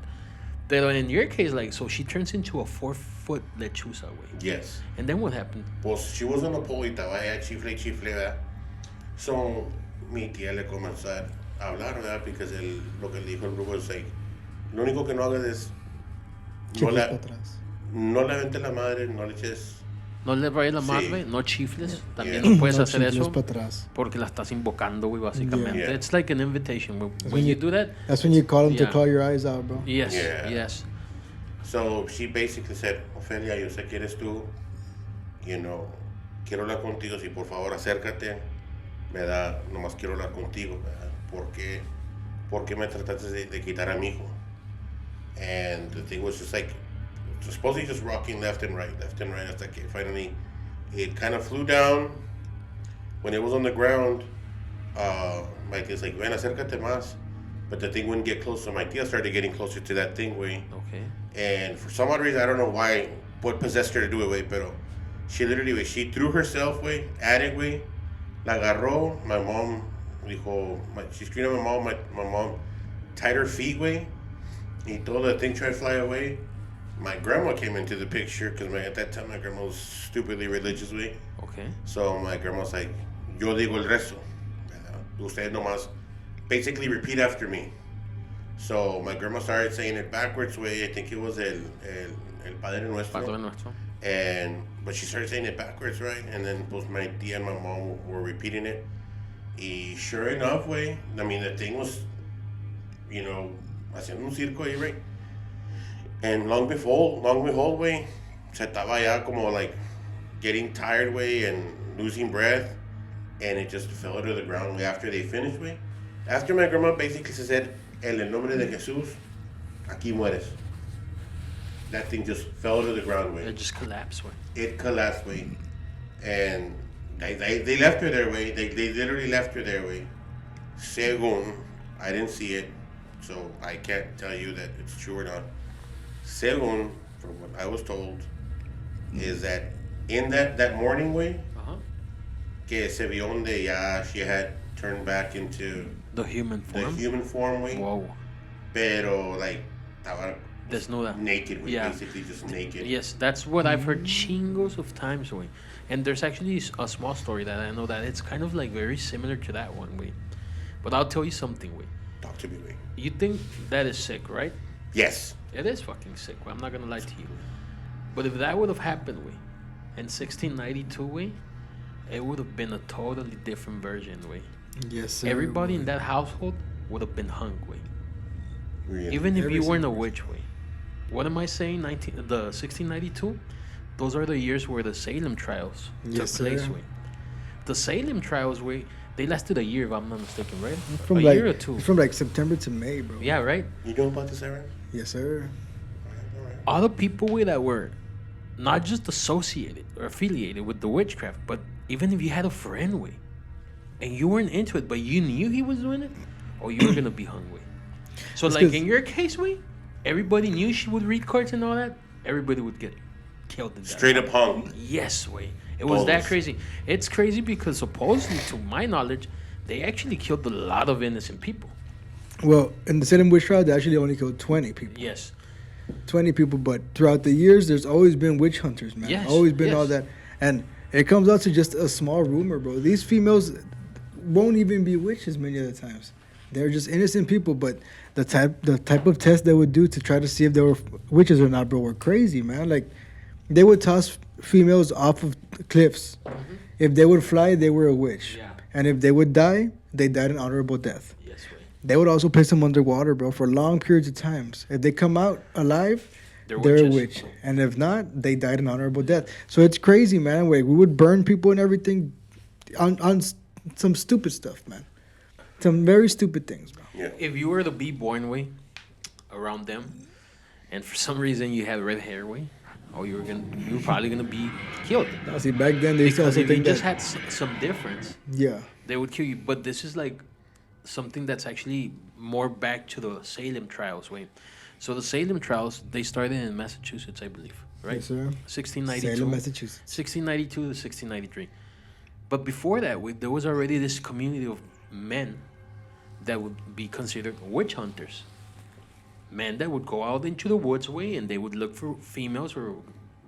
But in your case, like, so she turns into a 4-foot lechuza, güey. Yes. And then what happened? Pues she was on a pole y estaba allá chifle, ¿verdad? So, mi tía le comenzó a hablar, ¿verdad? Because lo que le dijo el brujo es, like, lo único que no hagas es no Chifles para atrás. le aventes la madre, no le eches... No le rayes la Sí. madre, no chifles. También Yeah. no puedes No hacer chifles eso para atrás. porque la estás invocando, güey, básicamente. Yeah. It's like an invitation, güey. That's When when you you- do that, That's when you call them Yeah. to call your eyes out, bro. yes, Yeah. yes. So, she basically said, Ofelia, yo sé que eres tú, you know, quiero hablar contigo, si por favor acércate, nomás quiero hablar contigo, ¿verdad? ¿Por qué me trataste de quitar a mi hijo? And the thing was just like, supposedly just rocking left and right, hasta que finally it kind of flew down. When it was on the ground, my tia's like, ven, acércate más. But the thing wouldn't get close, so my tia started getting closer to that thing, güey. Okay. And for some odd reason, I don't know why, what possessed her to do it, güey, pero she literally, güey, she threw herself, güey, at it, güey. La agarró, my mom dijo, she screamed at my mom tied her feet, güey. Y todo the thing tried to fly away. My grandma came into the picture, because at that time my grandma was stupidly religious, güey. Okay. So my grandma's like, yo digo el resto. Ustedes nomás basically repeat after me. So my grandma started saying it backwards way. I think it was el Padre Nuestro. Padre Nuestro. But she started saying it backwards, right? And then both my tia and my mom were repeating it. Y sure enough, way, I mean, the thing was, haciendo un circo ahí, right? And long behold, way, se estaba ya como like getting tired, way, and losing breath. And it just fell to the ground way after they finished, way. After my grandma basically said, en el nombre de Jesús, aquí mueres. That thing just fell to the ground, way. It just collapsed, way. It collapsed, way. And they left her there, way. They literally left her there, way. Según, I didn't see it, so I can't tell you that it's true or not. Según, from what I was told, is that in that morning, way, que se vio donde ya she had turned back into the human form, way. Whoa. Pero, like, estaba desnuda. Naked, way. Yeah. Basically just naked. Yes, that's what I've heard chingos of times, way. And there's actually a small story that I know that it's kind of like very similar to that one, way. But I'll tell you something, way. Talk to me, way. You think that is sick, right? Yes. It is fucking sick, way. I'm not gonna lie to you. But if that would have happened, way, in 1692, way, it would have been a totally different version, way. Yes, sir. Everybody in that household would have been hung, way. Really? Even if Every you weren't a single witch, way. What am I saying? The 1692? Those are the years where the Salem Trials Yes, took place, sir. way. The Salem Trials, way, they lasted a year, if I'm not mistaken, right? From a like, year or two. From like September to May, bro. Yeah, right? You know about this, Aaron? Yes, sir. All right. All the people, way, that were not just associated or affiliated with the witchcraft, but even if you had a friend, way, and you weren't into it, but you knew he was doing it, or you were going to be hung, way. So, That's like, 'cause- in your case, way, everybody knew she would read cards and all that. Everybody would get killed in that. Straight up hung. Yes, way. It was that Balls. crazy. It's crazy because supposedly, to my knowledge, they actually killed a lot of innocent people. Well, in the Salem witch trial, they actually only killed 20 people. Yes. 20 people, but throughout the years, there's always been witch hunters, man. Yes, Always been yes. all that. And it comes out to just a small rumor, bro. These females won't even be witches many of the times. They're just innocent people, but the type of test they would do to try to see if they were witches or not, bro, were crazy, man. Like, they would toss females off of cliffs. Mm-hmm. If they would fly, they were a witch. Yeah. And if they would die, they died an honorable death. Yes, way. They would also place them underwater, bro, for long periods of times. If they come out alive, They're they're a witches. witch. And if not, they died an honorable death. So it's crazy, man. We would burn people and everything on some stupid stuff, man. Some very stupid things, bro. Yeah. If you were to be born, way, around them, and for some reason you had red hair, way, or you were probably gonna be killed. Now, see, back then they used to Because also if you think just that. had some difference, Yeah. they would kill you. But this is like something that's actually more back to the Salem Trials, way. So the Salem Trials, they started in Massachusetts, I believe, right? Yes, sir. 1692. Salem, Massachusetts. 1692 to 1693. But before that, there was already this community of men that would be considered witch hunters. Men that would go out into the woods, way, and they would look for females or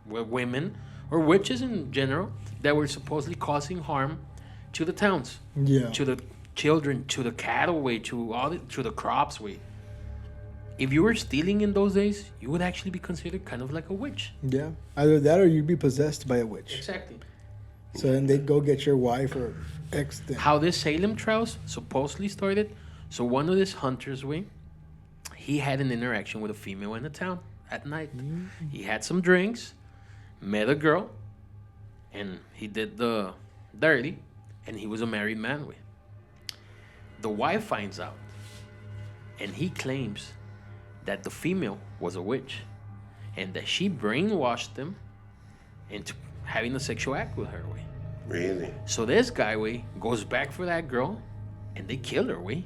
women or witches in general that were supposedly causing harm to the towns, Yeah. to the children, to the cattle, way, to the crops, way. If you were stealing in those days, you would actually be considered kind of like a witch. Yeah. Either that or you'd be possessed by a witch. Exactly. So then they'd go get your wife or ex thing. How this Salem Trials supposedly started. So one of these hunters, he had an interaction with a female in the town at night. He had some drinks, met a girl, and he did the dirty, and he was a married man. Way. The wife finds out, and he claims that the female was a witch, and that she brainwashed him into having a sexual act with her. Way. Really? So this guy, way, goes back for that girl, and they kill her, way.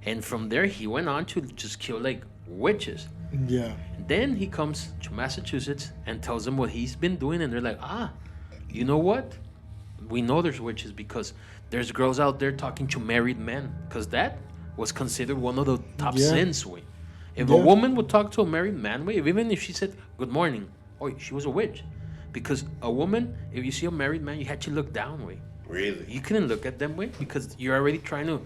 And from there, he went on to just kill, like, witches. Yeah. Then he comes to Massachusetts and tells them what he's been doing, and they're like, you know what? We know there's witches because there's girls out there talking to married men, because that was considered one of the top sins, way. If a woman would talk to a married man, way, even if she said, good morning, she was a witch. Because a woman, if you see a married man, you had to look down, way. Really? You couldn't look at them, way, because you're already trying to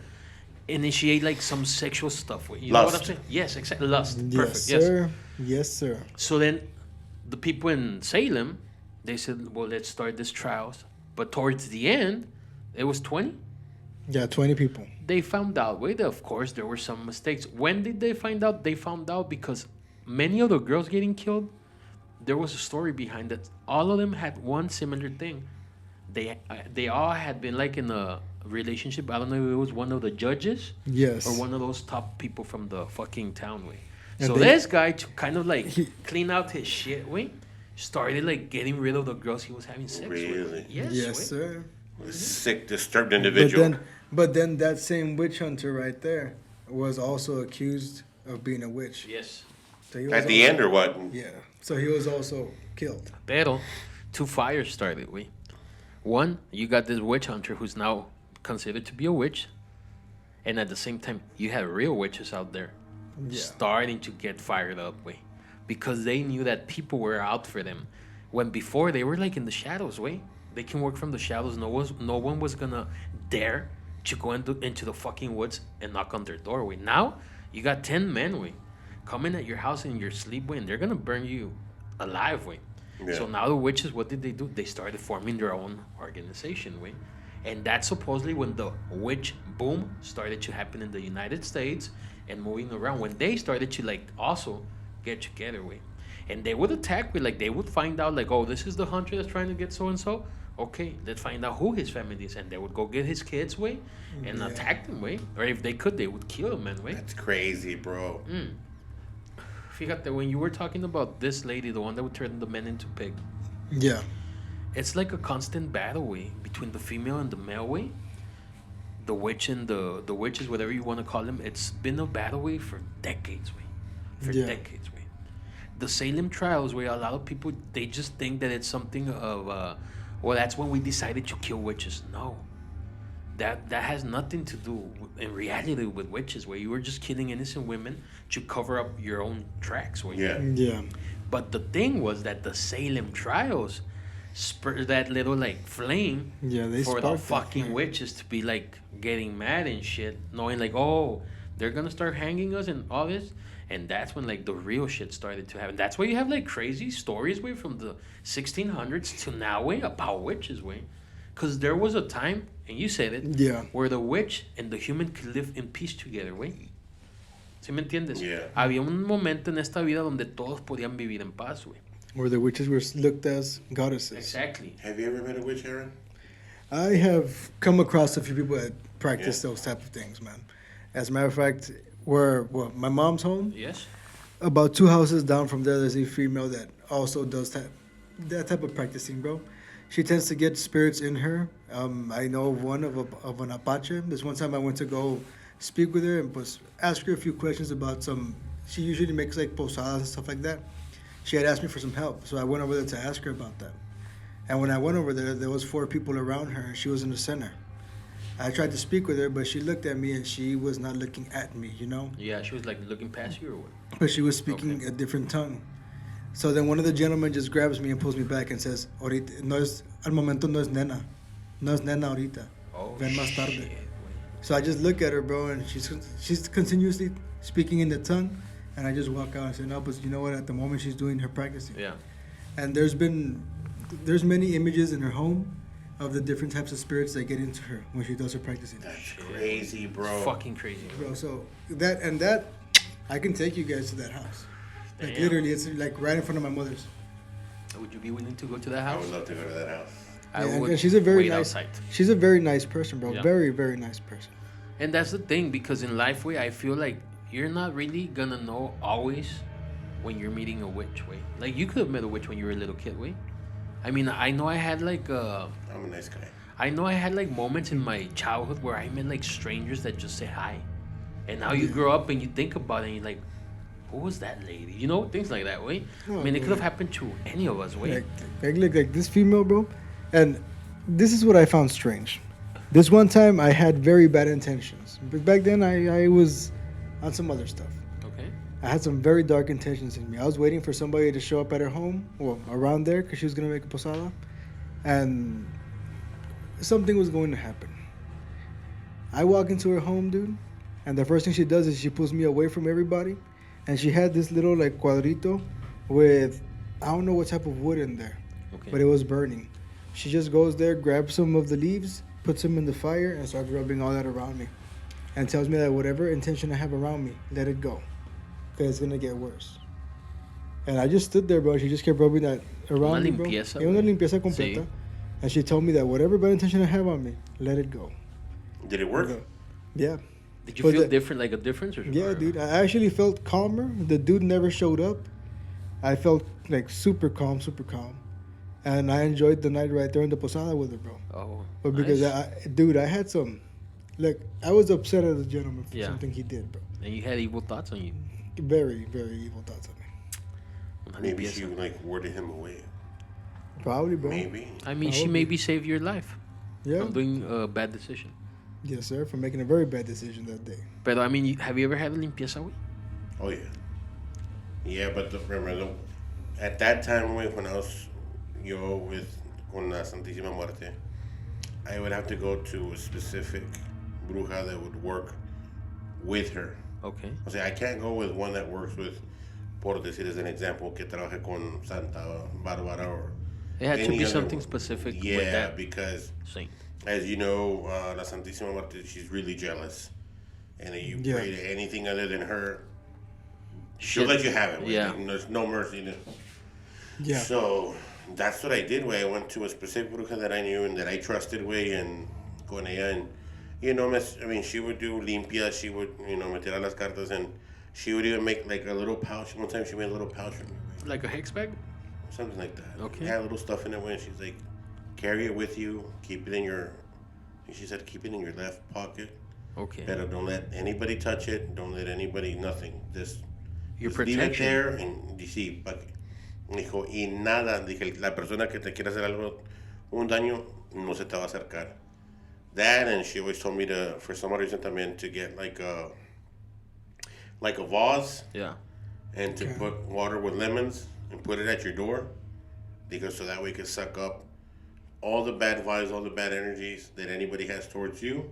initiate, like, some sexual stuff, way. You Lust. know what I'm saying? Yes, exactly. Lust. Yes, Perfect. sir. Yes, sir. So then the people in Salem, they said, well, let's start these trials. But towards the end, it was 20. Yeah, 20 people. They found out, way, that of course there were some mistakes. When did they find out? They found out because many of the girls getting killed, there was a story behind it. All of them had one similar thing. They all had been, like, in a relationship. I don't know if it was one of the judges. Yes. Or one of those top people from the fucking town, way. And So this guy, to kind of, like, clean out his shit, way, started, like, getting rid of the girls he was having sex with. Really? Yes, Yes, way. sir. Sick, disturbed individual. But then that same witch hunter right there was also accused of being a witch. Yes. So he was At the also- end, or what? Yeah. So he was also killed. Pero, two fires started, way. One, you got this witch hunter who's now considered to be a witch. And at the same time, you have real witches out there starting to get fired up, way. Because they knew that people were out for them. When before, they were, like, in the shadows, way. They can work from the shadows. No one was gonna dare to go into the fucking woods and knock on their doorway. Now, you got 10 men, way, coming at your house in your sleep, way, and they're gonna burn you alive, way. Yeah. So now the witches, what did they do? They started forming their own organization, way. And that's supposedly when the witch boom started to happen in the United States and moving around. When they started to, like, also get together, way. And they would attack, way, like, they would find out, like, oh, this is the hunter that's trying to get so-and-so. Okay, let's find out who his family is. And they would go get his kids, way, and attack them, way. Or if they could, they would kill them, man, way. That's crazy, bro. Fíjate, when you were talking about this lady, the one that would turn the men into pig, Yeah. it's like a constant battle, way, between the female and the male, way. The witch and the witches, whatever you want to call them, it's been a battle, way, for decades, way. For decades, way. The Salem Trials, where a lot of people, they just think that it's something of, well, that's when we decided to kill witches. No. That has nothing to do, in reality, with witches, where you were just killing innocent women to cover up your own tracks. Where Yeah. But the thing was that the Salem Trials spurred that little, like, flame They for the sparked that fucking flame. witches to be, like, getting mad and shit, knowing, like, oh, they're gonna start hanging us and all this. And that's when, like, the real shit started to happen. That's why you have, like, crazy stories, way, from the 1600s to now, way, about witches, way. Because there was a time, and you said it, where the witch and the human could live in peace together, way. ¿Sí me entiendes? Yeah. Había un momento en esta vida donde todos podían vivir en paz, way. Where the witches were looked as goddesses. Exactly. Have you ever met a witch, Aaron? I have come across a few people that practice those type of things, man. As a matter of fact, my mom's home, Yes. about 2 houses down from there, there's a female that also does that type of practicing, bro. She tends to get spirits in her. I know of one of an Apache. This one time I went to go speak with her and ask her a few questions about some. She usually makes, like, posadas and stuff like that. She had asked me for some help, so I went over there to ask her about that. And when I went over there was 4 people around her, and she was in the center. I tried to speak with her, but she looked at me, and she was not looking at me, you know? Yeah, she was, like, looking past you or what? But she was speaking a different tongue. So then one of the gentlemen just grabs me and pulls me back and says, ahorita, al momento no es nena. No es nena ahorita. Oh, Ven más tarde. shit, güey. So I just look at her, bro, and she's continuously speaking in the tongue. And I just walk out and say, no, but you know what? At the moment, she's doing her practicing. Yeah. And there's many images in her home of the different types of spirits that get into her when she does her practicing. That's crazy, bro. It's fucking crazy. Bro, so that, I can take you guys to that house. Like, Damn. literally, it's like right in front of my mother's. Would you be willing to go to that I house? would love to go to that house. I Yeah, would and she's a very wait nice. outside. She's a very nice person, bro. Yeah. Very, very nice person. And that's the thing, because in life, way, I feel like you're not really gonna know always when you're meeting a witch, way. Like, you could have met a witch when you were a little kid, way. I mean, I know I had like I'm a nice guy. I know I had like moments in my childhood where I met like strangers that just say hi, and now you grow up and you think about it and you're like, who was that lady? You know, things like that, way. Oh, I mean, it could have boy. happened to any of us, way. Like this female, bro. And this is what I found strange. This one time I had very bad intentions. But back then I was on some other stuff. Okay. I had some very dark intentions in me. I was waiting for somebody to show up at her home, well, around there, because she was going to make a posada. And something was going to happen. I walk into her home, dude, and the first thing she does is she pulls me away from everybody. And she had this little, like, cuadrito with, I don't know what type of wood in there, Okay. but it was burning. She just goes there, grabs some of the leaves, puts them in the fire, and starts rubbing all that around me. And tells me that whatever intention I have around me, let it go. Because it's going to get worse. And I just stood there, bro. She just kept rubbing that around Una me, bro. limpieza, Una güey. limpieza completa. Sí. And she told me that whatever bad intention I have on me, let it go. Did it work? Yeah. Did you But feel the- different, like a difference? Or Yeah, or- dude. I actually felt calmer. The dude never showed up. I felt like super calm. And I enjoyed the night right there in the posada with her, bro. Oh. But because, nice. dude, I had some, like, I was upset at the gentleman for Yeah. something he did, bro. And you had evil thoughts on you. Very, very evil thoughts on me. Una Maybe limpieza. she like worded him away. Probably, bro. Maybe. I mean, she Probably. maybe saved your life Yeah. from doing a bad decision. Yes, sir. For making a very bad decision that day. But I mean, have you ever had a limpieza, güey? Oh yeah. Yeah, but remember, at that time, when I was with con la Santísima Muerte, I would have to go to a specific bruja that would work with her. Okay. O sea, I can't go with one that works with, por decir as an example, que trabaje con Santa Bárbara or It had to any be other something one. specific with Yeah, that because saint. as you know, La Santísima Muerte, she's really jealous. And if you Yeah. pray to anything other than her, Shit. she'll let you have it. Way. Yeah. Like, there's no mercy. No. Yeah. So that's what I did. Way I went to a specific bruja that I knew and that I trusted. Way and con ella and I mean, she would do limpia. She would meter a las cartas and she would even make like a little pouch. One time she made a little pouch for me. Way. Like a hex bag? Something like that. Okay. It had a little stuff in it. When she's like, carry it with you. Keep it in your. She said, keep it in your left pocket. Okay. Pero don't let anybody touch it. Don't let anybody, nothing. Just Your leave it protection. there and sí, dijo, y nada, dije, la persona que te quiera hacer algo, un daño, no se te va a acercar. That, and she always told me to, for some reason también, to get like a vase Yeah. and to put water with lemons and put it at your door, because so that way it can suck up all the bad vibes, all the bad energies that anybody has towards you.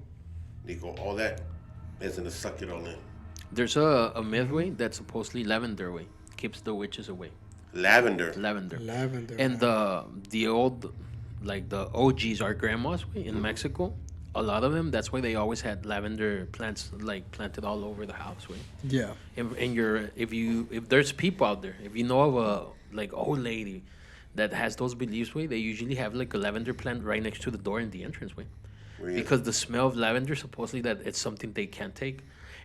Digo, all that is going to suck it all in. There's a myth way that supposedly lavender way keeps the witches away. Lavender. Lavender. Lavender. And the old, like the OGs, our grandmas way in Mexico, a lot of them, that's why they always had lavender plants like planted all over the house way. Yeah. And if there's people out there, if you know of a like old lady that has those beliefs way, they usually have like a lavender plant right next to the door in the entranceway. Really? Because the smell of lavender, supposedly that it's something they can't take.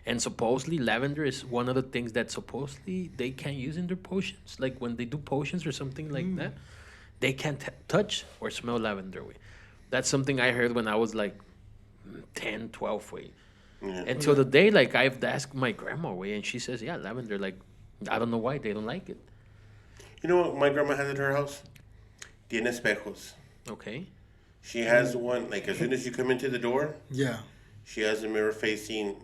And supposedly lavender is one of the things that supposedly they can't use in their potions. Like when they do potions or something like that, they can't touch or smell lavender way. That's something I heard when I was like 10, 12 way. Yeah. Until the day, like I've asked my grandma way, and she says, yeah, lavender, like, I don't know why they don't like it. You know what my grandma has at her house? Tiene espejos. Okay. She has one, like as soon as you come into the door, Yeah. she has a mirror facing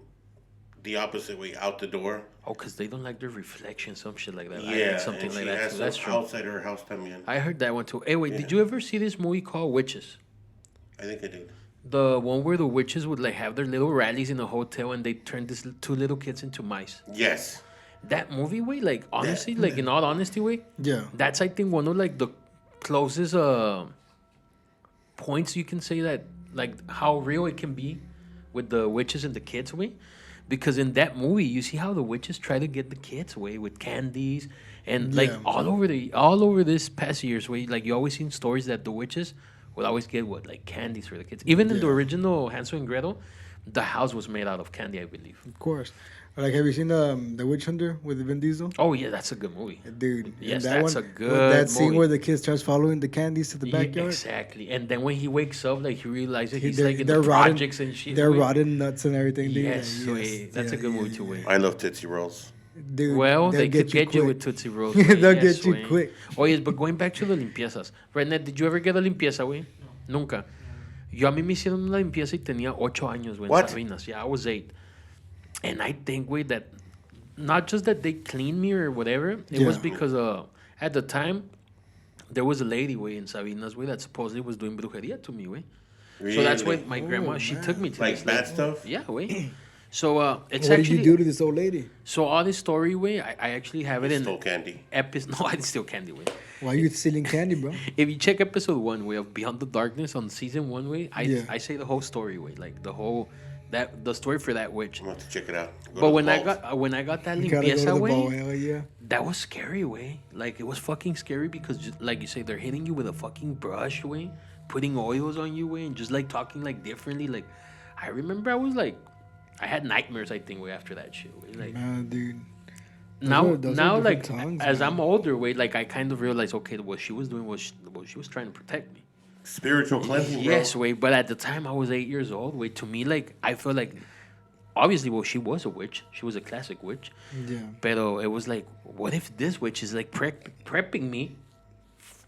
the opposite way out the door. Oh, because they don't like their reflection, some shit like that. I Yeah, heard something and like she that has too. some That's true. outside her house también. I heard that one too. Hey, wait, did Yeah. you ever see this movie called Witches? I think I did. The one where the witches would like have their little rallies in a hotel and they turn these two little kids into mice. Yes. That movie way, like honestly, like in all honesty way, Yeah. that's I think one of like the closest points you can say that like how real it can be with the witches and the kids way. because in that movie you see how the witches try to get the kids away with candies and like Yeah. all over this past years where like you always seen stories that the witches would always get what like candies for the kids. Even in the Yeah. original Hansel and Gretel, the house was made out of candy, I believe. Of course. Like, have you seen the Witch Hunter with Vin Diesel? Oh yeah, that's a good movie. Dude, Yes, and that's a with good that scene movie. where the kid starts following the candies to the Yeah, backyard. exactly. And then when he wakes up, like he realizes he's They're- like in they're the rotten- projects and shit. They're wait. rotten nuts and everything. Dude. Yes, Like, wait, that's a good movie too. Wait. I love Tootsie Rolls. Dude, Well, they'll they could get you quick. with Tootsie Rolls. They'll güey. get you güey. quick. Oh, yes, but going back to the limpiezas. René, did you ever get a limpieza, güey? No. Nunca. Yo a mí me hicieron una limpieza y tenía 8 años, güey, en What? Sabinas. Yeah, I was 8. And I think, güey, that not just that they cleaned me or whatever, it was Yeah. because at the time, there was a lady, güey, in Sabinas, güey, that supposedly was doing brujería to me, güey. Really? So that's why my grandma, she man. took me to Like this. bad stuff? Yeah, güey. So it's What actually... did you do to this old lady? So all this story, way I actually have it in Stole candy. No, I still candy way. Why are you stealing candy, bro? If you check episode 1 way of Beyond the Darkness on season 1 way, Yeah. I say the whole story way, like the story for that witch. I'm going to have to check it out. Go But to when the I vault. got that You gotta go to limpieza the way, ball, hell yeah. that was scary way. Like it was fucking scary because just, like you say, they're hitting you with a fucking brush way, putting oils on you way, and just like talking like differently. Like I remember I was like, I had nightmares. I think way after that shit. Way. Like Dude. now those are now different like tongues, as man. I'm older way, like I kind of realized okay, what she was doing was she was trying to protect me. Spiritual cleansing, bro. Yes, wait, but at the time I was 8 years old. Wait, to me, like I felt like obviously, well, she was a witch. She was a classic witch. Yeah. But it was like, what if this witch is like prepping me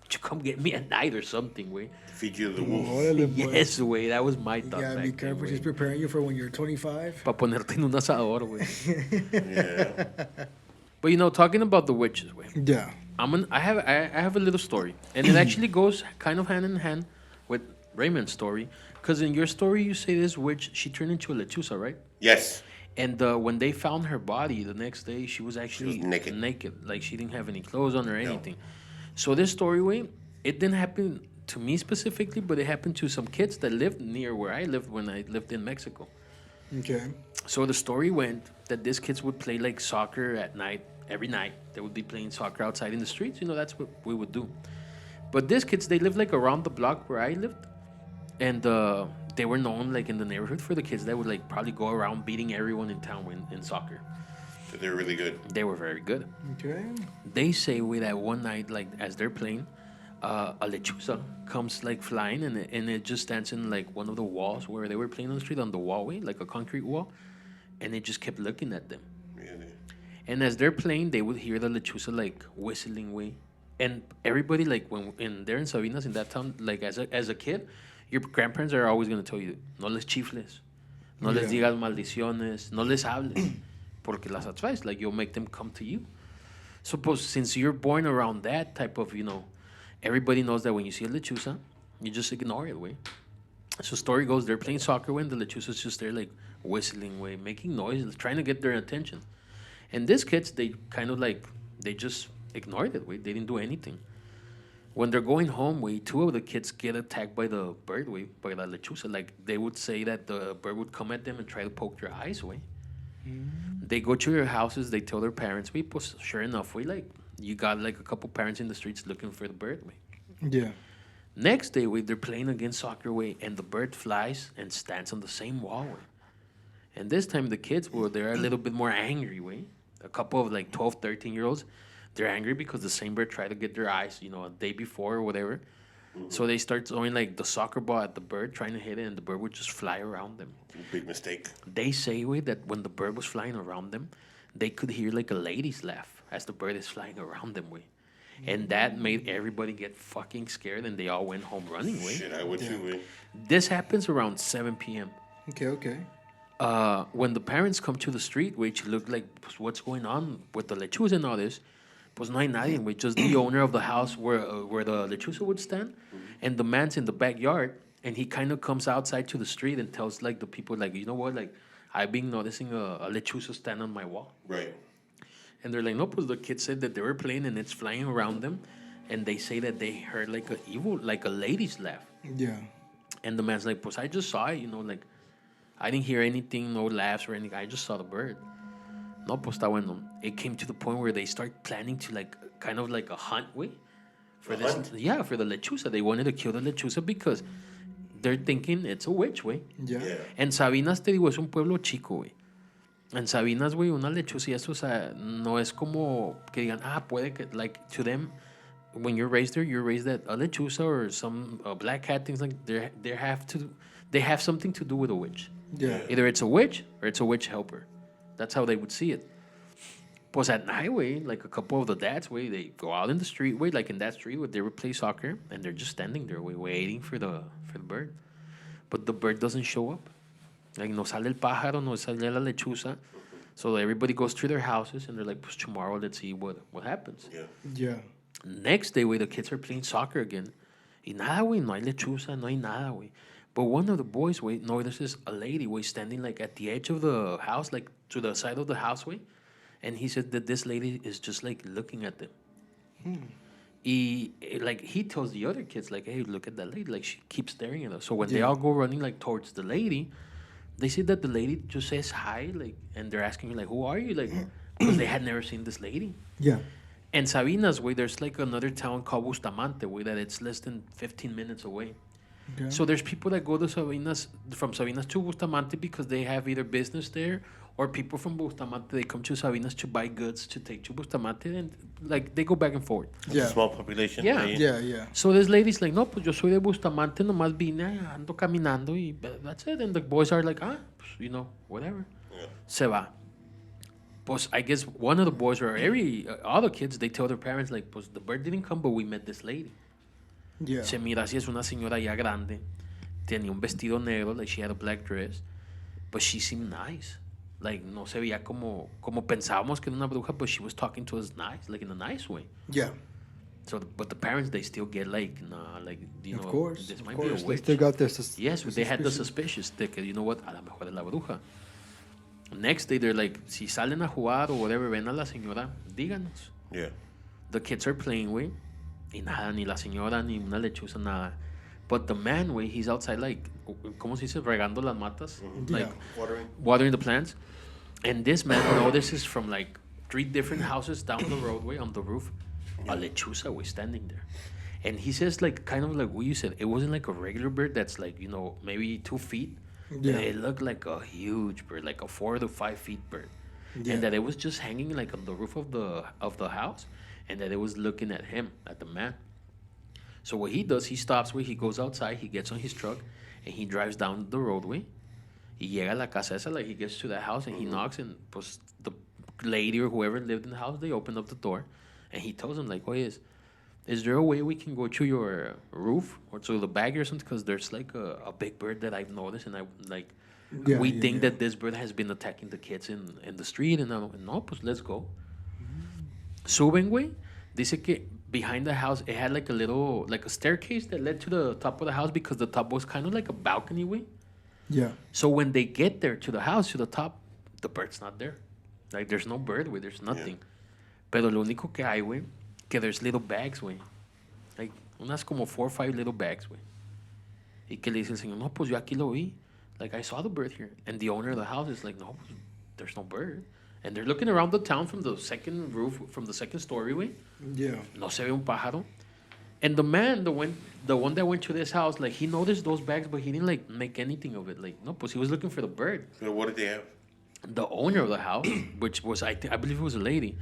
to come get me at night or something? Wait, Feed you the wolf. Órale, pues. yes, wait, that was my You thought. gotta back be then, careful. She's güey. preparing you for when you're 25. Pa ponerte en un asador, güey. Yeah. But talking about the witches, way. Yeah. I have a little story, and it actually goes kind of hand in hand with Raymond's story, because in your story you say this witch she turned into a lechuza, right? Yes. And when they found her body the next day, she was actually naked. like she didn't have any clothes on or anything. So this story, way, it didn't happen to me specifically, but it happened to some kids that lived near where I lived when I lived in Mexico. Okay. So the story went that these kids would play like soccer at night, every night. They would be playing soccer outside in the streets. That's what we would do. But these kids, they lived like around the block where I lived. And they were known like in the neighborhood for the kids that would like probably go around beating everyone in town in soccer. So they're really good. They were very good. Okay. They say that one night, like as they're playing, a lechuza comes like flying and it just stands in like one of the walls where they were playing on the street on the wallway, like a concrete wall, and it just kept looking at them. Really. And as they're playing, they would hear the lechuza like whistling way, and everybody like they're in Sabinas in that town, like as a kid, your grandparents are always gonna tell you, no les chifles, no les digas maldiciones, no les hables, porque las atraes, like you'll make them come to you. Suppose since you're born around that type of, everybody knows that when you see a lechuza, you just ignore it, way. So story goes, they're playing soccer when the lechuza's just there like whistling, way, making noises, trying to get their attention. And these kids, they kind of like, they just ignored it, way. They didn't do anything. When they're going home, way, 2 of the kids get attacked by the bird, way, by the lechuza. Like they would say that the bird would come at them and try to poke their eyes, way. They go to their houses, they tell their parents, we, pues, sure enough, we like, you got like a couple parents in the streets looking for the bird, way. Yeah. Next day, way, they're playing against soccer, way, and the bird flies and stands on the same wall, way. And this time the kids, well, they're a little bit more angry, way. A couple of like 12, 13-year-olds, they're angry because the same bird tried to get their eyes, a day before or whatever. So they start throwing like the soccer ball at the bird, trying to hit it, and the bird would just fly around them. Big mistake. They say, way, that when the bird was flying around them, they could hear like a lady's laugh as the bird is flying around them, way. And that made everybody get fucking scared, and they all went home running, way. Shit, I would too, way. This happens around 7 p.m. Okay. When the parents come to the street, which look like, pues, what's going on with the lechuza and all this, pues no hay nadie, which just the owner of the house where the lechuza would stand, and the man's in the backyard, and he kind of comes outside to the street and tells like the people, like, you know what, like I've been noticing a lechuza stand on my wall. Right. And they're like, no, pues the kids said that they were playing and it's flying around them, and they say that they heard like a lady's laugh. Yeah. And the man's like, pues I just saw it, like I didn't hear anything, no laughs or anything. I just saw the bird. No, pues está bueno. It came to the point where they start planning to like kind of like a hunt way for this. Hunt? Yeah, for the lechuza. They wanted to kill the lechuza because they're thinking it's a witch, way. Yeah. En Sabinas, te digo, es un pueblo chico, güey. En Sabinas, güey, una lechuza y eso, o sea, no es como que digan, puede que, like, to them, when you're raised there, you're raised that a lechuza or some black cat, things like they have something to do with a witch. Yeah. Either it's a witch or it's a witch helper. That's how they would see it. Pues at night, way, like a couple of the dads, way, they go out in the street, way, like in that street where they would play soccer, and they're just standing there, way, waiting for the bird. But the bird doesn't show up. Like, no sale el pájaro, no sale la lechuza. So everybody goes to their houses, and they're like, pues tomorrow, let's see what happens. Yeah. Yeah. Next day, way, the kids are playing soccer again. Y nada, way, no hay lechuza, no hay nada, way. But one of the boys, way, notices a lady, way, standing like at the edge of the house, like to the side of the house, way. And he said that this lady is just like looking at them. He tells the other kids, like, hey, look at that lady. Like, she keeps staring at us. So when they all go running like towards the lady, they see that the lady just says hi, like, and they're asking her, like, who are you? Like, because they had never seen this lady. Yeah. And Sabinas, way, there's like another town called Bustamante, way, that it's less than 15 minutes away. Okay. So there's people that go to Sabinas, from Sabinas to Bustamante because they have either business there, or people from Bustamante, they come to Sabinas to buy goods to take to Bustamante, and like they go back and forth. Yeah. Small population. Yeah. Right? Yeah. So this lady's like, no, pues yo soy de Bustamante, nomás vine, ando caminando, y that's it. And the boys are like, pues, whatever. Yeah. Se va. Pues I guess one of the boys or all the kids, they tell their parents, like, pues the bird didn't come, but we met this lady. Yeah. Se mira así, es una señora ya grande. Tenía un vestido negro, like she had a black dress. But she seemed nice. Like, no se veía como pensábamos que era una bruja, but she was talking to us nice, like in a nice way. Yeah. So, but the parents, they still get like, nah, like, Of course. this Of might be a course. They witch. still got their Yes, they had the suspicious de que, you know what, a lo mejor es la bruja. Next day, they're like, si salen a jugar or whatever, ven a la señora, díganos. Yeah. The kids are playing, güey, y nada, ni la señora, ni una lechuza, nada. But the man, güey, he's outside, like, ¿cómo se dice? Regando las matas. Like, Yeah. watering the plants. And this man notices from, like, 3 different houses down the roadway on the roof, a lechuza was standing there. And he says, like, kind of like what you said, it wasn't like a regular bird that's, like, maybe 2 feet. Yeah. It looked like a huge bird, like a 4 to 5 feet bird. Yeah. And that it was just hanging, like, on the roof of the house, and that it was looking at him, at the man. So what he does, he stops, he goes outside, he gets on his truck, and he drives down the roadway. Y llega a la casa esa, like, he gets to that house, and he knocks, and pues the lady or whoever lived in the house, they open up the door, and he tells them, like, oye, is there a way we can go to your roof or to the back or something? Because there's, like, a big bird that I've noticed, and we think that this bird has been attacking the kids in the street, and I'm like, no, pues let's go. Suben, güey. Dice que behind the house, it had like a staircase that led to the top of the house because the top was kind of like a balcony, way. Yeah. So when they get there to the house, to the top, the bird's not there. Like, there's no bird, way. There's nothing. Pero lo único que hay, güey, que there's little bags, güey. Like, unas como 4 or 5 little bags, güey. Y que le dice el señor, no, pues yo aquí lo vi. Like, I saw the bird here. And the owner of the house is like, no, there's no bird. And they're looking around the town from the second roof, from the second story, way. Yeah. No se ve un pájaro. And the man, the one that went to this house, like, he noticed those bags, but he didn't, like, make anything of it. Like, no, pues he was looking for the bird. So what did they have? The owner of the house, which was, I believe it was a lady,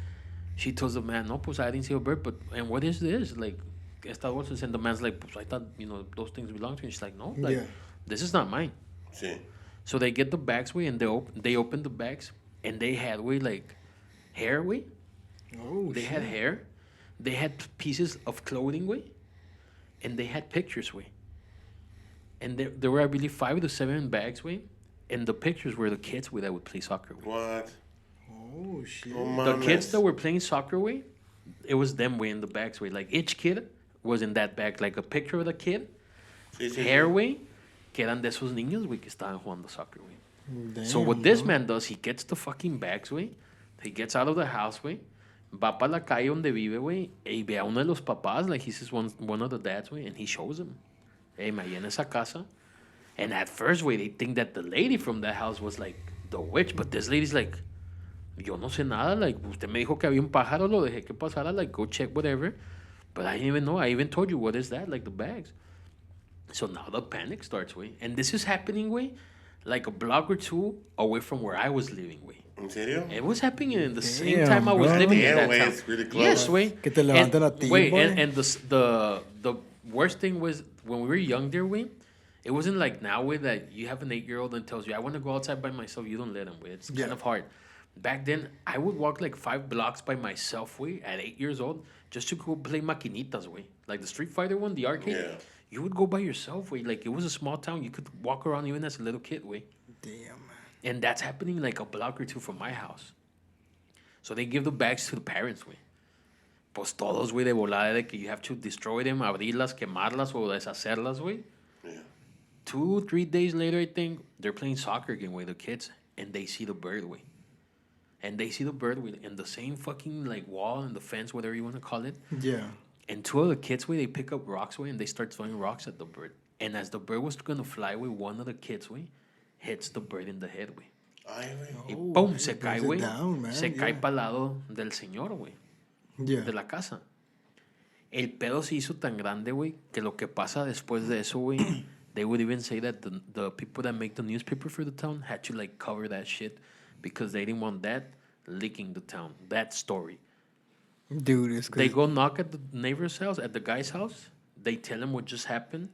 she tells the man, no, pues I didn't see a bird, but, and what is this? Like, esta bolsa. And the man's like, pues I thought, those things belong to me. She's like, no, like, this is not mine. Sí. So they get the bags, way, and they open the bags, and they had, way, like, hair, way. Oh, They had hair. They had pieces of clothing, way. And they had pictures, way. And there were, I believe, 5 to 7 bags, way. And the pictures were the kids, way, that would play soccer, way. What? Oh, shit. Oh, The mames. kids that were playing soccer, way, it was them, way, in the bags, way. Like, each kid was in that bag. Like, a picture of the kid, Sí, sí, hair, sí. way, que eran de esos niños, güey, que estaban jugando soccer, güey. Damn, So what this man does, he gets the fucking bags, güey. He gets out of the house, güey. Va para la calle donde vive, güey. Y ve a uno de los papás, like he says one of the dads, güey. And he shows him. Hey, me en esa casa. And at first, way they think that the lady from that house was like the witch, but this lady's like, yo no sé nada. Like, usted me dijo que había un pájaro, lo dejé que pasara. Like, go check whatever. But I didn't even know. I even told you, what is that? Like the bags. So now the panic starts, way. And this is happening, way, like a block or two away from where I was living, way. ¿En serio? It was happening in the same Damn, time I was bro. living in Damn, that way, town. it's really close. Yes, way. Que te levantan a ti, wait, boy. and the worst thing was when we were young there, way. It wasn't like now, way, that you have an 8-year-old and tells you, I want to go outside by myself. You don't let him, way. It's kind of hard. Back then, I would walk like 5 blocks by myself, way, at 8 years old, just to go play maquinitas, way. Like the Street Fighter one, the arcade. Yeah. You would go by yourself, way. Like, it was a small town. You could walk around even as a little kid, way. Damn, man. And that's happening like a block or two from my house. So they give the bags to the parents, way. Pues todos, güey, de volada de que you have to destroy them, abrirlas, quemarlas o deshacerlas, güey. Yeah. 2-3 days later, I think, they're playing soccer again, way, the kids, and they see the bird, way. And they see the bird, way, in the same fucking, like, wall and the fence, whatever you want to call it. Yeah. And 2 of the kids, way, they pick up rocks, way, and they start throwing rocks at the bird. And as the bird was going to fly, way, one of the kids, way, hits the bird in the head, way. Ay, güey. Y Oh, pum, it se brings cae, it güey. down, man, Se cae yeah. para lado del señor, güey. Yeah. De la casa. El pedo se hizo tan grande, güey, que lo que pasa después de eso, güey, they would even say that the people that make the newspaper for the town had to, like, cover that shit because they didn't want that leaking the town. That story. Dude, it's They crazy. go knock at the neighbor's house, at the guy's house. They tell him what just happened.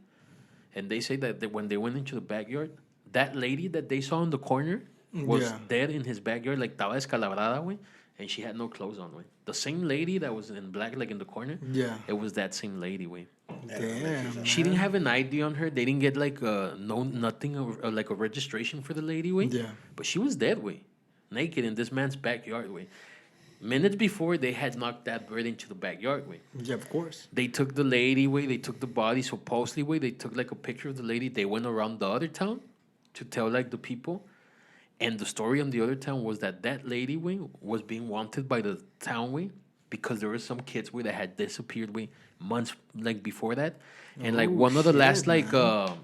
And they say that when they went into the backyard, that lady that they saw in the corner was Yeah. dead in his backyard, like, estaba descalabrada, güey. And she had no clothes on, güey. The same lady that was in black, like, in the corner. Yeah. It was that same lady, güey. Damn. She didn't have an ID on her. They didn't get, like, nothing, like a registration for the lady, güey. Yeah. But she was dead, güey. Naked in this man's backyard, güey. Minutes before, they had knocked that bird into the backyard, güey. Yeah, of course. They took the lady, way. They took the body. Supposedly, way. They took, like, a picture of the lady. They went around the other town to tell, like, the people. And the story on the other town was that lady, way, was being wanted by the town, way, because there were some kids, way, that had disappeared, way, months, like, before that. And, like, Oh, one of the shit, last, man.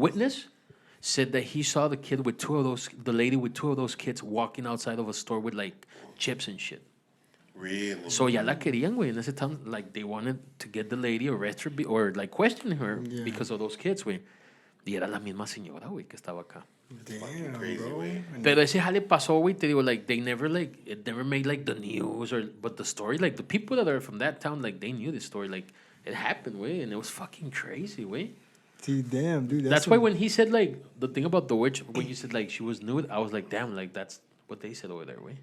witness said that he saw the lady with 2 of those kids walking outside of a store with, like, chips and shit. Really? So ya la querían, güey, in ese town. Like, they wanted to get the lady, arrest her, or, like, question her Yeah. because of those kids, güey. Y era la misma señora, güey, que estaba acá. Damn, crazy, bro. güey. Pero ese jale pasó, güey, te digo, like, they never, like, it never made, like, the news, but the story, like, the people that are from that town, like, they knew this story, like, it happened, güey, and it was fucking crazy, güey. See, damn, dude. That's why when he said, like, the thing about the witch, when you said, like, she was nude, I was like, damn, like, that's what they said over there, güey.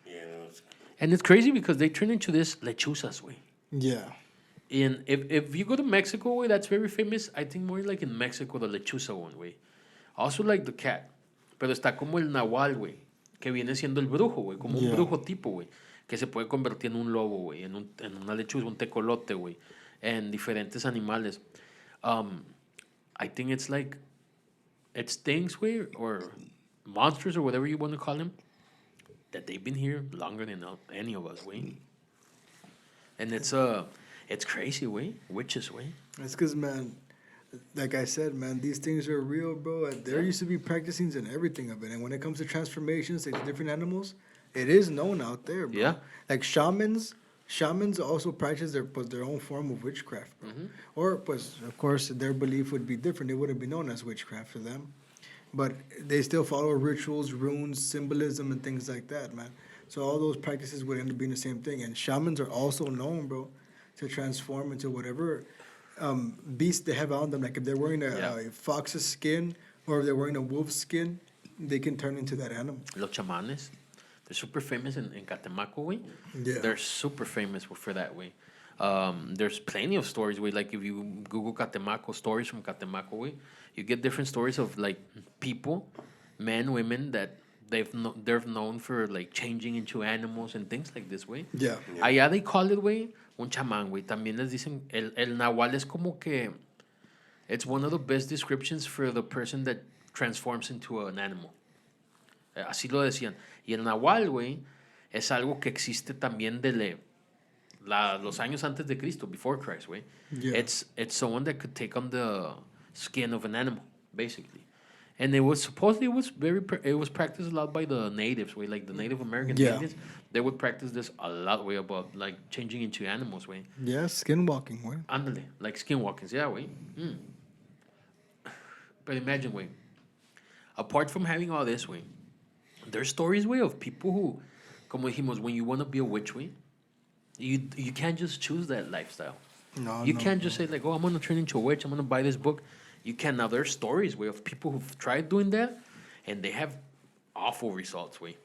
Yeah, no, it's... And it's crazy because they turn into this lechuzas, güey. Yeah. And if you go to Mexico, way, that's very famous. I think more like in Mexico, the lechuza one, way. Also like the cat. Pero está como el nahual, güey. Que viene siendo el brujo, güey. Como un Yeah. brujo tipo, güey. Que se puede convertir en un lobo, güey. En una lechuza, un tecolote, güey. En diferentes animales. I think it's like... It's things, güey, or monsters, or whatever you want to call them, that they've been here longer than any of us, güey. And it's crazy, way. Witches, way. It's because, man, like I said, man, these things are real, bro. There used to be practicings and everything of it. And when it comes to transformations, like different animals, it is known out there, bro. Yeah. Like shamans also practice their own form of witchcraft, bro. Mm-hmm. Or, pues, of course, their belief would be different. It wouldn't be known as witchcraft for them. But they still follow rituals, runes, symbolism, and things like that, man. So all those practices would end up being the same thing. And shamans are also known, bro, to transform into whatever beast they have on them. Like if they're wearing a fox's skin or if they're wearing a wolf's skin, they can turn into that animal. Los chamanes, they're super famous in Catemaco, way. Yeah. They're super famous for that, way. There's plenty of stories, way. Like if you Google Catemaco, stories from Catemaco, way, you get different stories of like people, men, women that they're known for like changing into animals and things like this, way. Yeah. Allá they call it, way, un chamán, güey. También les dicen, el nahual es como que, it's one of the best descriptions for the person that transforms into an animal. Así lo decían. Y el nahual, güey, es algo que existe también desde los años antes de Cristo, before Christ, güey. Yeah. It's someone that could take on the skin of an animal, basically. And it was supposedly it was practiced a lot by the natives, way like the Native American Yeah. Indians. They would practice this a lot, way about like changing into animals, way. Yeah, skinwalking, way. Andale, like skinwalkings, yeah, way. But imagine, way. Apart from having all this, way, there's stories, way, of people who, como dijimos, when you want to be a witch, way, you can't just choose that lifestyle. No, You no, can't no. just say like, oh, I'm gonna turn into a witch. I'm gonna buy this book. You can now. There's stories, way, of people who've tried doing that, and they have awful results, way.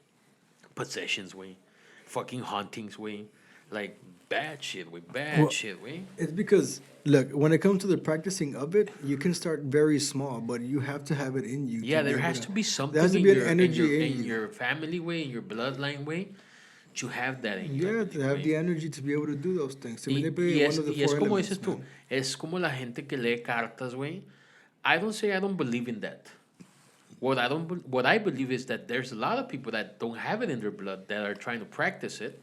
Possessions, way, fucking hauntings, way, like bad shit, way, bad Well, shit, way. It's because look, when it comes to the practicing of it, you can start very small, but you have to have it in you. Yeah, to be there able has to be something. There has to in be an your, energy in in you. your family way, in your bloodline way, to have that in you. I Yeah, believe, to have way. the energy to be able to do those things. To Y, manipulate y one es, of the y es four como elements, dices tú, man. es como la gente que lee cartas, güey. I don't say I don't believe in that. What I believe is that there's a lot of people that don't have it in their blood that are trying to practice it,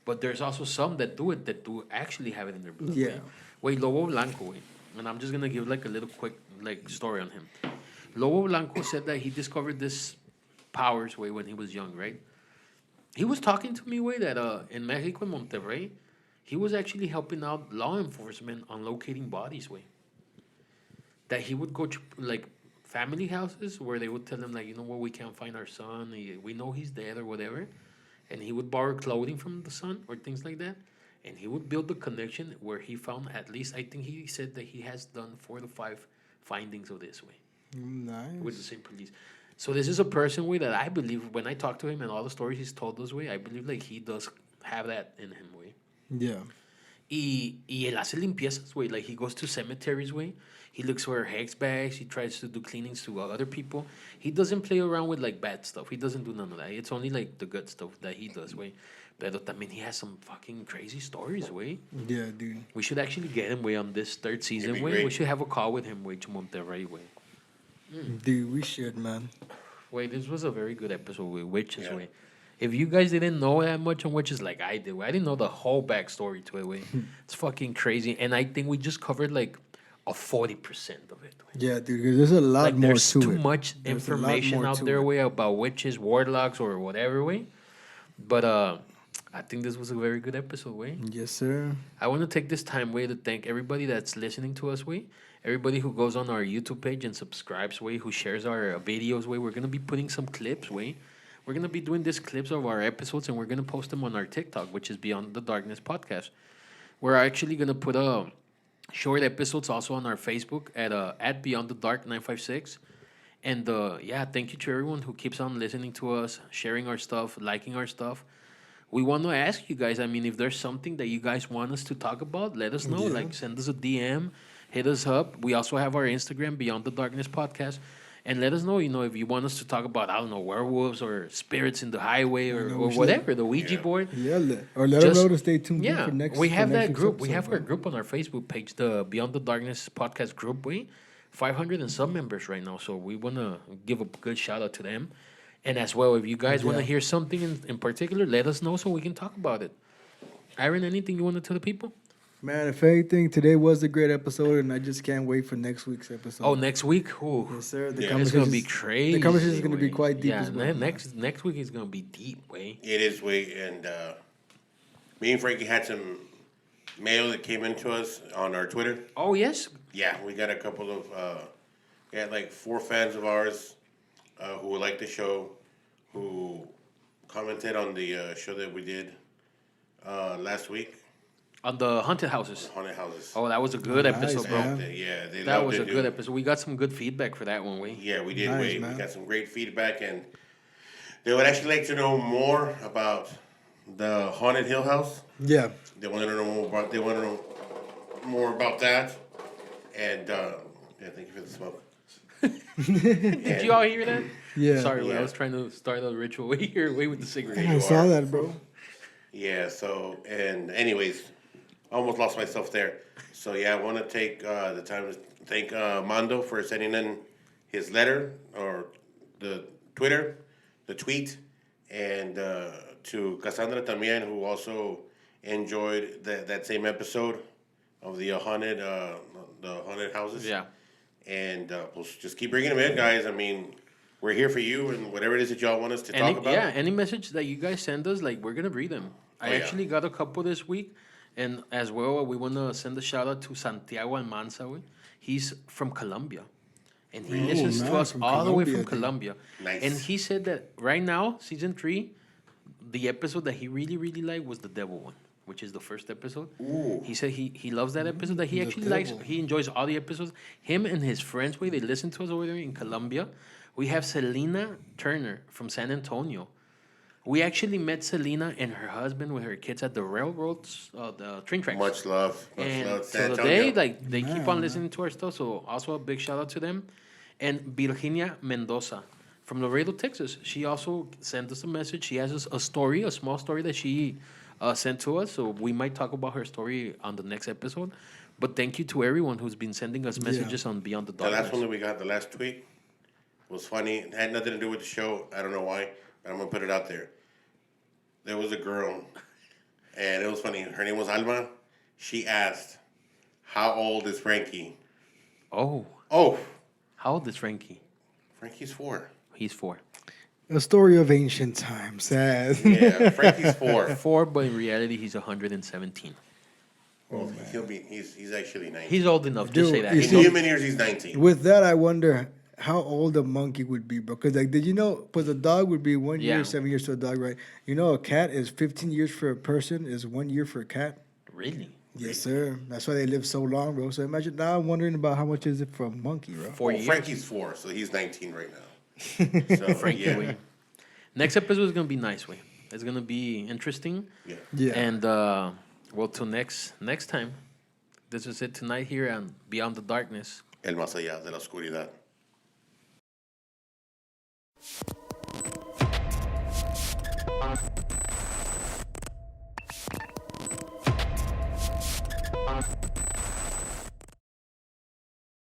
but there's also some that do it that do actually have it in their blood. Yeah. Wait, Lobo Blanco, wait. And I'm just gonna give like a little quick like story on him. Lobo Blanco said that he discovered this powers way when he was young, right? He was talking to me way that in Mexico in Monterrey, he was actually helping out law enforcement on locating bodies way. That he would go to like family houses where they would tell him like, you know what, we can't find our son, we know he's dead or whatever, and he would borrow clothing from the son or things like that, and he would build the connection where he found at least, I think he said that he has done 4 to 5 findings of this way with the Nice. same police. So this is a person way that I believe when I talk to him and all the stories he's told us way, I believe like he does have that in him way. Yeah. Y él hace limpiezas, way. Like he goes to cemeteries, way. He looks for hex bags. He tries to do cleanings to other people. He doesn't play around with like bad stuff. He doesn't do none of that. It's only like the good stuff that he does, way. Pero también he has some fucking crazy stories, way. Yeah, dude. We should actually get him, way, on this 3rd season, be way. great. We should have a call with him, way, to Monterrey, way. Dude, we should, man. Wait, this was a very good episode with witches, Yeah. way. If you guys didn't know that much on witches like I did, I didn't know the whole backstory to it, way. It's fucking crazy. And I think we just covered like a 40% of it. Way. Yeah, dude, 'cause there's a lot Like more there's to too it. much There's a lot information more out to there, it. way, about witches, warlocks, or whatever, way. But I think this was a very good episode, way. Yes, sir. I want to take this time, way, to thank everybody that's listening to us, way. Everybody who goes on our YouTube page and subscribes, way, who shares our videos, way. We're going to be putting some clips, way. We're going to be doing these clips of our episodes, and we're going to post them on our TikTok, which is Beyond the Darkness Podcast. We're actually going to put short episodes also on our Facebook at Beyond the Dark 956. And yeah, thank you to everyone who keeps on listening to us, sharing our stuff, liking our stuff. We want to ask you guys, I mean, if there's something that you guys want us to talk about, let us know. Yeah. Like, send us a DM, hit us up. We also have our Instagram, Beyond the Darkness Podcast. And let us know, if you want us to talk about, I don't know, werewolves or spirits in the highway or, know, or we should- in particular, let us know so we can talk about it. Aaron, anything you want to tell the people? Man, if anything, today was a great episode, and I just can't wait for next week's episode. Oh, next week? Ooh. Yes, sir. The Yeah. It's gonna be conversation's- crazy. The conversation is going to be way. quite deep Yeah, as well. next week is gonna be deep, way. It is way, and me and Frankie had some mail that came into us on our Twitter. Oh yes, Yeah, we got a couple of, we had like 4 fans of ours who would like the show, who commented on the show that we did last week, on the haunted houses. Haunted Houses. Oh, that was a good Nice, episode, bro. man. They That loved was it, a dude. good episode. We got some good feedback for that one, way. Yeah, we did. Nice, We man. got some great feedback, and they would actually like to know more about the Haunted Hill House. Yeah. They want to know more about. They want to know more about that. And yeah, thank you for the smoke. Did you all hear that? Yeah. Sorry, Yeah. I was trying to start a ritual. Wait here, wait with the cigarette. I saw that, bro. Yeah. So, and anyways, I almost lost myself there. So yeah, I want to take the time to thank Mando for sending in his letter or the Twitter, the tweet, and to Cassandra Tambien, who also enjoyed that same episode of the haunted houses. Yeah. And just keep bringing them in, guys. I mean, we're here for you and whatever it is that y'all want us to talk about. Yeah, any message that you guys send us, like, we're going to read them. I actually got a couple this week. And as well, we want to send a shout out to Santiago Almanza. He's from Colombia. And he listens to us all the way from Colombia. Nice. And he said that right now, season 3, the episode that he really, really liked was the devil one, which is the first episode. Ooh. He said he loves that episode, that he actually likes. He enjoys all the episodes. Him and his friends, they listen to us over there in Colombia. We have Selena Turner from San Antonio. We actually met Selena and her husband with her kids at the railroads, the train tracks. Much love. And San so Antonio. they keep on listening to our stuff. So also a big shout out to them. And Virginia Mendoza from Laredo, Texas. She also sent us a message. She has a story, a small story that she sent to us. So we might talk about her story on the next episode. But thank you to everyone who's been sending us messages on Beyond the The Darkness. last one that we got, the last tweet, was funny. It had nothing to do with the show. I don't know why, but I'm going to put it out there. There was a girl, and it was funny. Her name was Alma. She asked, how old is Frankie? Oh, Oh, how old is Frankie? Frankie's 4. He's 4. A story of ancient times. Sad. Yeah, Frankie's 4. 4, but in reality, he's 117. Well, he's actually 19. He's old enough. Just Dude, say that. you In see- human years, he's 19. With that, I wonder how old a monkey would be, bro. Because, like, did you know? Because a dog would be 1 year, Yeah. 7 years to a dog, right? You know, a cat is 15 years for a person, is 1 year for a cat. Really? Yes, sir. That's why they live so long, bro. So imagine now. I'm wondering about how much is it for a monkey, bro? 4 years. Frankie's 4, so he's 19 right now. So, Frankie, yeah. way. Next episode is gonna be nice, way. It's gonna be interesting. Yeah. Yeah. And well, till next time. This is it tonight here on Beyond the Darkness. El más allá de la oscuridad.